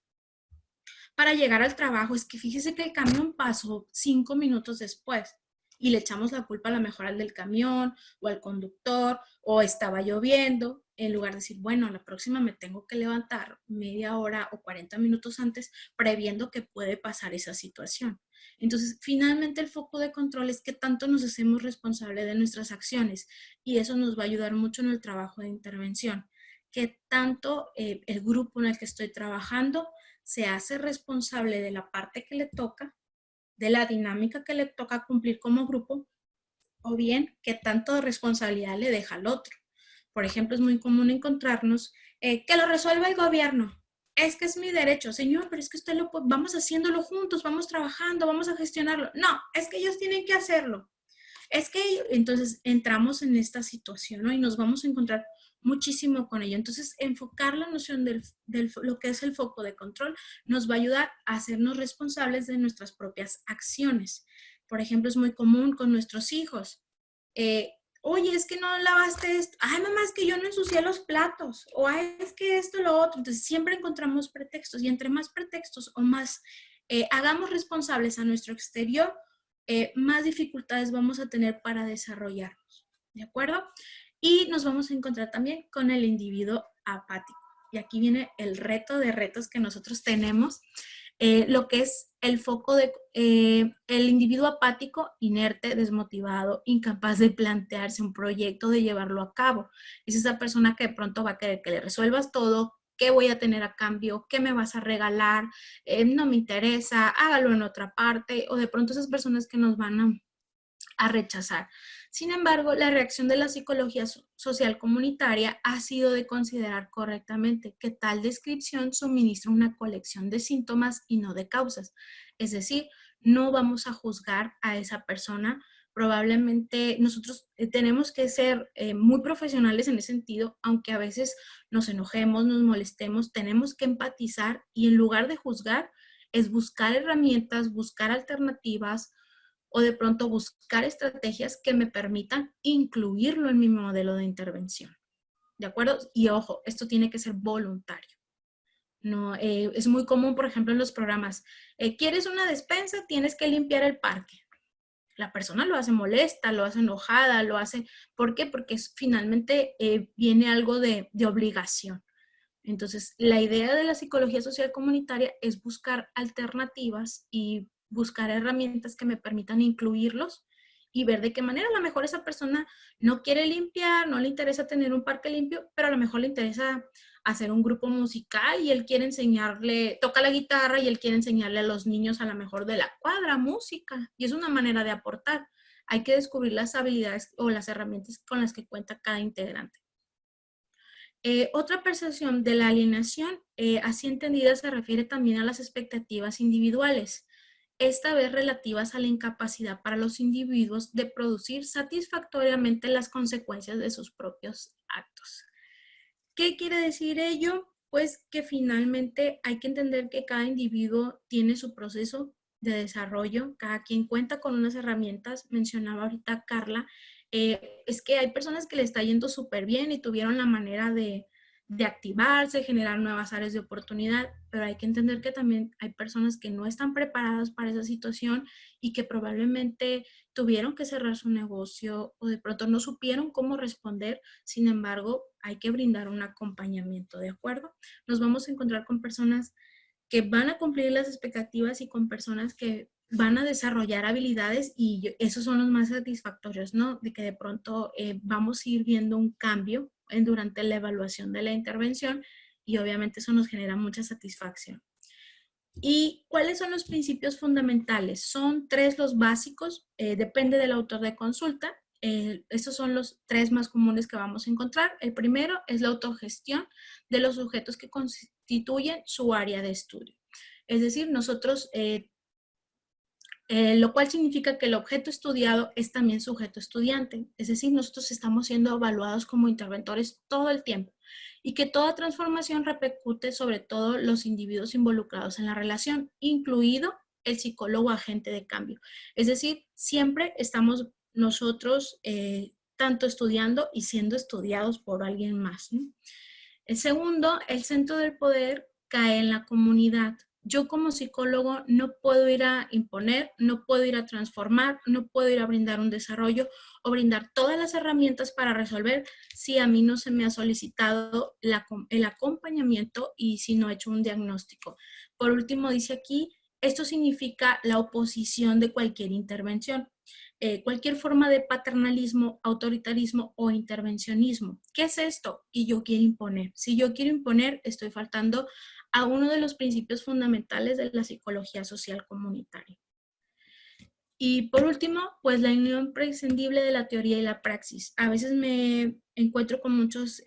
al trabajo. Es que fíjese que el camión pasó 5 minutos después y le echamos la culpa a lo mejor al del camión o al conductor o estaba lloviendo, en lugar de decir, bueno, la próxima me tengo que levantar media hora o 40 minutos antes previendo que puede pasar esa situación. Entonces, finalmente el foco de control es que tanto nos hacemos responsables de nuestras acciones y eso nos va a ayudar mucho en el trabajo de intervención. Que tanto el grupo en el que estoy trabajando se hace responsable de la parte que le toca, de la dinámica que le toca cumplir como grupo, o bien qué tanto de responsabilidad le deja al otro. Por ejemplo, es muy común encontrarnos que lo resuelva el gobierno. Es que es mi derecho. Señor, pero es que vamos haciéndolo juntos, vamos trabajando, vamos a gestionarlo. No, es que ellos tienen que hacerlo. Es que entonces entramos en esta situación, ¿no? Y nos vamos a encontrar muchísimo con ello. Entonces, enfocar la noción de lo que es el foco de control nos va a ayudar a hacernos responsables de nuestras propias acciones. Por ejemplo, es muy común con nuestros hijos. Oye, es que no lavaste esto. Ay, mamá, es que yo no ensucié los platos. O ay, es que esto, lo otro. Entonces, siempre encontramos pretextos. Y entre más pretextos o más hagamos responsables a nuestro exterior, más dificultades vamos a tener para desarrollarnos. ¿De acuerdo? Y nos vamos a encontrar también con el individuo apático. Y aquí viene el reto de retos que nosotros tenemos. Lo que es el foco de el individuo apático, inerte, desmotivado, incapaz de plantearse un proyecto, de llevarlo a cabo. Es esa persona que de pronto va a querer que le resuelvas todo, qué voy a tener a cambio, qué me vas a regalar, no me interesa, hágalo en otra parte, o de pronto esas personas que nos van a rechazar. Sin embargo, la reacción de la psicología social comunitaria ha sido de considerar correctamente que tal descripción suministra una colección de síntomas y no de causas. Es decir, no vamos a juzgar a esa persona. Probablemente nosotros tenemos que ser muy profesionales en ese sentido, aunque a veces nos enojemos, nos molestemos, tenemos que empatizar y en lugar de juzgar, es buscar herramientas, buscar alternativas, o de pronto buscar estrategias que me permitan incluirlo en mi modelo de intervención. ¿De acuerdo? Y ojo, esto tiene que ser voluntario. No, es muy común, por ejemplo, en los programas, ¿quieres una despensa? Tienes que limpiar el parque. La persona lo hace molesta, lo hace enojada, lo hace... ¿Por qué? Porque finalmente viene algo de obligación. Entonces, la idea de la psicología social comunitaria es buscar alternativas y buscar herramientas que me permitan incluirlos y ver de qué manera a lo mejor esa persona no quiere limpiar, no le interesa tener un parque limpio, pero a lo mejor le interesa hacer un grupo musical y él quiere enseñarle, toca la guitarra y él quiere enseñarle a los niños a lo mejor de la cuadra música y es una manera de aportar. Hay que descubrir las habilidades o las herramientas con las que cuenta cada integrante. Otra percepción de la alienación, así entendida, se refiere también a las expectativas individuales, esta vez relativas a la incapacidad para los individuos de producir satisfactoriamente las consecuencias de sus propios actos. ¿Qué quiere decir ello? Pues que finalmente hay que entender que cada individuo tiene su proceso de desarrollo, cada quien cuenta con unas herramientas, mencionaba ahorita Carla, es que hay personas que le está yendo súper bien y tuvieron la manera de de activarse, generar nuevas áreas de oportunidad, pero hay que entender que también hay personas que no están preparadas para esa situación y que probablemente tuvieron que cerrar su negocio o de pronto no supieron cómo responder. Sin embargo, hay que brindar un acompañamiento, ¿de acuerdo? Nos vamos a encontrar con personas que van a cumplir las expectativas y con personas que van a desarrollar habilidades y esos son los más satisfactorios, ¿no? De que de pronto vamos a ir viendo un cambio durante la evaluación de la intervención y obviamente eso nos genera mucha satisfacción. ¿Y cuáles son los principios fundamentales? Son 3 los básicos, depende del autor de consulta. Estos son los 3 más comunes que vamos a encontrar. El primero es la autogestión de los sujetos que constituyen su área de estudio. Es decir, nosotros, lo cual significa que el objeto estudiado es también sujeto estudiante. Es decir, nosotros estamos siendo evaluados como interventores todo el tiempo y que toda transformación repercute sobre todo los individuos involucrados en la relación, incluido el psicólogo agente de cambio. Es decir, siempre estamos nosotros tanto estudiando y siendo estudiados por alguien más, ¿no? El segundo, el centro del poder cae en la comunidad. Yo como psicólogo no puedo ir a imponer, no puedo ir a transformar, no puedo ir a brindar un desarrollo o brindar todas las herramientas para resolver si a mí no se me ha solicitado el acompañamiento y si no he hecho un diagnóstico. Por último, dice aquí, esto significa la oposición de cualquier intervención. Cualquier forma de paternalismo, autoritarismo o intervencionismo. ¿Qué es esto? Y yo quiero imponer. Si yo quiero imponer, estoy faltando a uno de los principios fundamentales de la psicología social comunitaria. Y por último, pues la unión prescindible de la teoría y la praxis. A veces me encuentro con muchos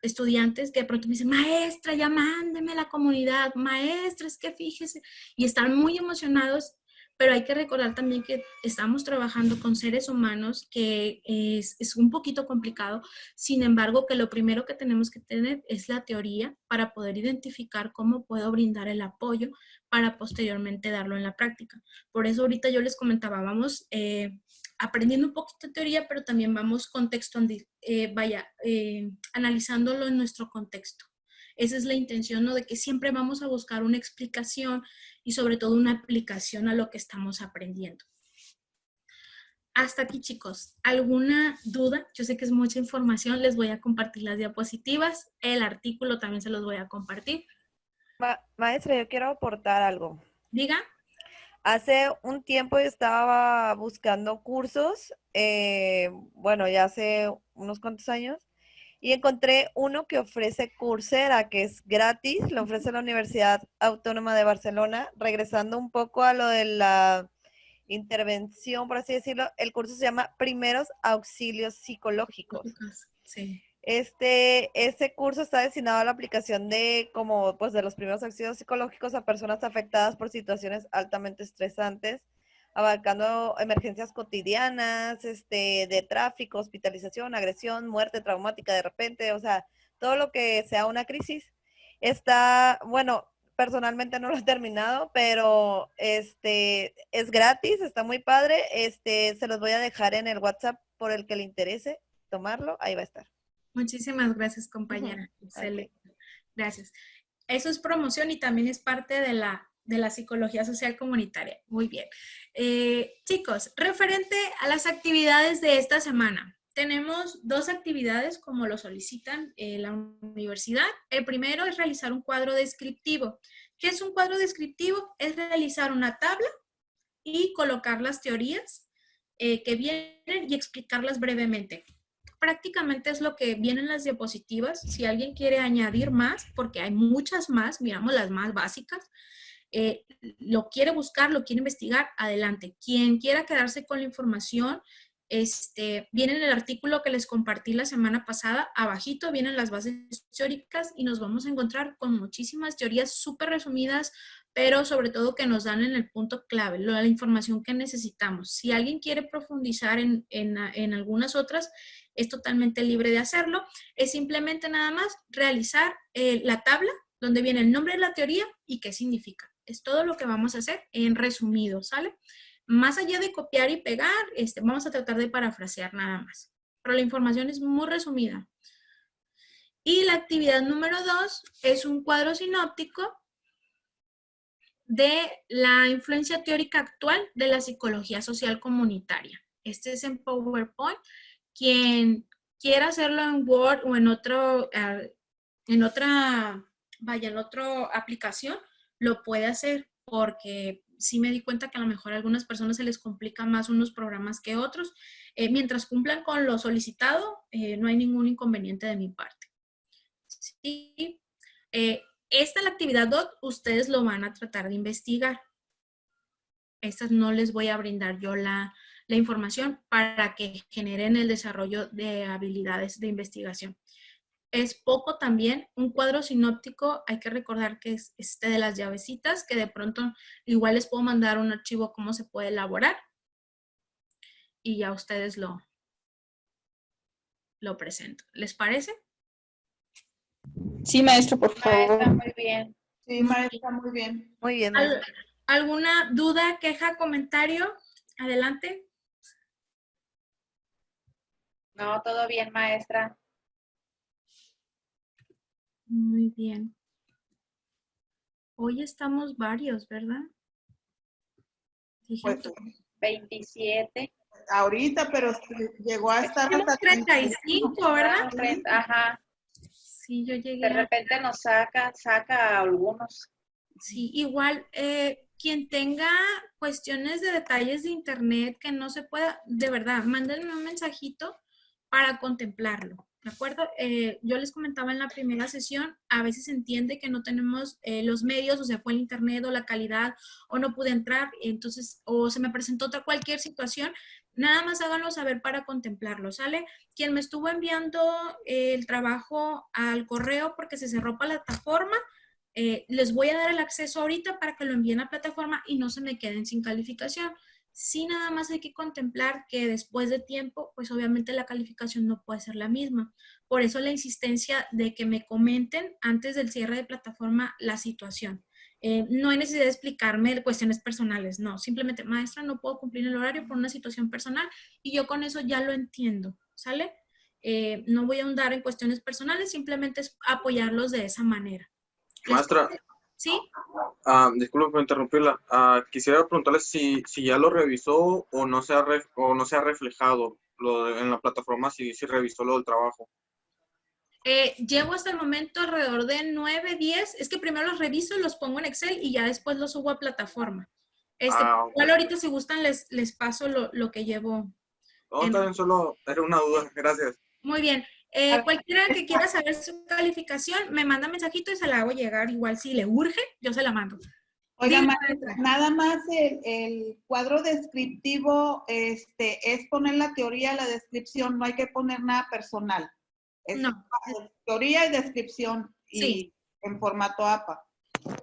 estudiantes que de pronto me dicen, maestra, ya mándeme a la comunidad, maestra, es que fíjese, y están muy emocionados. Pero hay que recordar también que estamos trabajando con seres humanos, que es un poquito complicado. Sin embargo, que lo primero que tenemos que tener es la teoría para poder identificar cómo puedo brindar el apoyo para posteriormente darlo en la práctica. Por eso ahorita yo les comentaba, vamos aprendiendo un poquito de teoría, pero también vamos analizándolo en nuestro contexto. Esa es la intención, ¿no? De que siempre vamos a buscar una explicación y sobre todo una aplicación a lo que estamos aprendiendo. Hasta aquí, chicos. ¿Alguna duda? Yo sé que es mucha información. Les voy a compartir las diapositivas. El artículo también se los voy a compartir. Maestra, yo quiero aportar algo. Diga. Hace un tiempo yo estaba buscando cursos, bueno, ya hace unos cuantos años, y encontré uno que ofrece Coursera, que es gratis, lo ofrece la Universidad Autónoma de Barcelona. Regresando un poco a lo de la intervención, por así decirlo, el curso se llama Primeros Auxilios Psicológicos. Sí. Ese curso está destinado a la aplicación de los primeros auxilios psicológicos a personas afectadas por situaciones altamente estresantes, abarcando emergencias cotidianas, de tráfico, hospitalización, agresión, muerte traumática de repente, o sea, todo lo que sea una crisis. Bueno, personalmente no lo he terminado, pero es gratis, está muy padre. Se los voy a dejar en el WhatsApp por el que le interese tomarlo, ahí va a estar. Muchísimas gracias, compañera. Excelente. Okay. Gracias. Eso es promoción y también es parte de la psicología social comunitaria. Muy bien. Chicos, referente a las actividades de esta semana, tenemos 2 actividades como lo solicitan la universidad. El primero es realizar un cuadro descriptivo. ¿Qué es un cuadro descriptivo? Es realizar una tabla y colocar las teorías que vienen y explicarlas brevemente. Prácticamente es lo que viene en las diapositivas. Si alguien quiere añadir más, porque hay muchas más, miramos las más básicas, lo quiere buscar, lo quiere investigar, adelante. Quien quiera quedarse con la información, viene en el artículo que les compartí la semana pasada, abajito vienen las bases teóricas y nos vamos a encontrar con muchísimas teorías súper resumidas, pero sobre todo que nos dan en el punto clave, la información que necesitamos. Si alguien quiere profundizar en algunas otras, es totalmente libre de hacerlo. Es simplemente nada más realizar la tabla donde viene el nombre de la teoría y qué significa. Es todo lo que vamos a hacer en resumido, ¿sale? Más allá de copiar y pegar, vamos a tratar de parafrasear nada más. Pero la información es muy resumida. Y la actividad número 2 es un cuadro sinóptico de la influencia teórica actual de la psicología social comunitaria. Este es en PowerPoint. Quien quiera hacerlo en Word o en otra aplicación, lo puede hacer, porque sí me di cuenta que a lo mejor a algunas personas se les complica más unos programas que otros. Mientras cumplan con lo solicitado, no hay ningún inconveniente de mi parte. Sí. Esta es la actividad 2, ustedes lo van a tratar de investigar. Estas no les voy a brindar yo la información para que generen el desarrollo de habilidades de investigación. Es poco también, un cuadro sinóptico, hay que recordar que es este de las llavecitas, que de pronto igual les puedo mandar un archivo cómo se puede elaborar y ya ustedes lo presento. ¿Les parece? Sí, maestro, por favor. Maestra, muy bien. Sí, maestra, muy bien. Muy bien, maestra. ¿Alguna duda, queja, comentario? Adelante. No, todo bien, maestra. Muy bien. Hoy estamos varios, ¿verdad? Pues, 27. ahorita, pero llegó a estar Tenemos hasta 35, ¿verdad? Ajá. Sí, yo llegué De repente nos saca a algunos. Sí, igual, quien tenga cuestiones de detalles de internet que no se pueda, de verdad, mándenme un mensajito para contemplarlo, ¿de acuerdo? Yo les comentaba en la primera sesión, a veces se entiende que no tenemos los medios, o se fue el internet o la calidad, o no pude entrar, entonces, o se me presentó cualquier situación, nada más háganlo saber para contemplarlo, ¿sale? Quien me estuvo enviando el trabajo al correo porque se cerró plataforma, les voy a dar el acceso ahorita para que lo envíen a plataforma y no se me queden sin calificación. Sí, nada más hay que contemplar que después de tiempo, pues obviamente la calificación no puede ser la misma. Por eso la insistencia de que me comenten antes del cierre de plataforma la situación. No hay necesidad de explicarme cuestiones personales, no. Simplemente, maestra, no puedo cumplir el horario por una situación personal y yo con eso ya lo entiendo, ¿sale? No voy a ahondar en cuestiones personales, simplemente es apoyarlos de esa manera. Maestra. ¿Sí? Disculpe por interrumpirla. Quisiera preguntarle si ya lo revisó o no se ha reflejado en la plataforma, si revisó lo del trabajo. Llevo hasta el momento alrededor de 9, 10. Es que primero los reviso, los pongo en Excel y ya después los subo a plataforma. Igual ahorita si gustan les paso lo que llevo. No, está bien, solo era una duda. Gracias. Muy bien. Cualquiera que quiera saber su calificación, me manda mensajito y se la hago llegar. Igual si le urge, yo se la mando. Oiga, maestra, nada más el cuadro descriptivo es poner la teoría, la descripción, no hay que poner nada personal. Es no. Teoría y descripción y sí. En formato APA.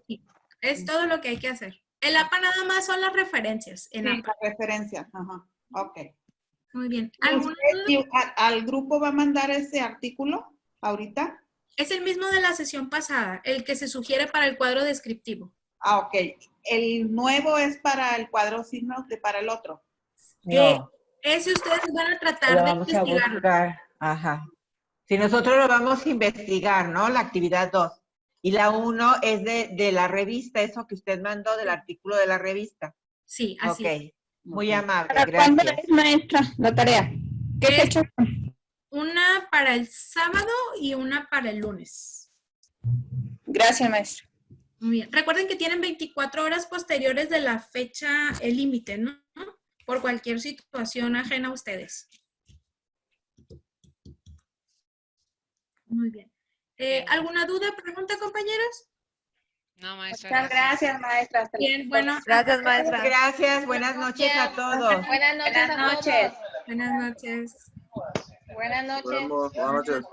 Sí. Es todo lo que hay que hacer. El APA nada más son las referencias. Sí, las referencias. Ajá. Ok. Muy bien. ¿Al grupo va a mandar ese artículo ahorita? Es el mismo de la sesión pasada, el que se sugiere para el cuadro descriptivo. Ok. ¿El nuevo es para el cuadro signo para el otro? No. Ese ustedes van a tratar de investigarlo. Ajá. Si nosotros lo vamos a investigar, ¿no? La actividad 2. Y la 1 es de la revista, eso que usted mandó del artículo de la revista. Sí, así. Ok. Muy amable, ¿Para gracias. cuándo es, maestra, la tarea? ¿Qué fecha? Una para el sábado y una para el lunes. Gracias, maestra. Muy bien. Recuerden que tienen 24 horas posteriores de la fecha, el límite, ¿no? Por cualquier situación ajena a ustedes. Muy bien. ¿Alguna duda, pregunta, compañeros? No, maestra. Muchas gracias, maestra. Bien, bueno. Gracias, maestra. Gracias, buenas noches a todos. Buenas noches a todos. Buenas noches. Buenas noches. Buenas noches.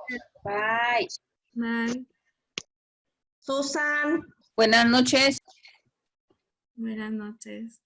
Bye. Bye. Susan. Buenas noches. Buenas noches.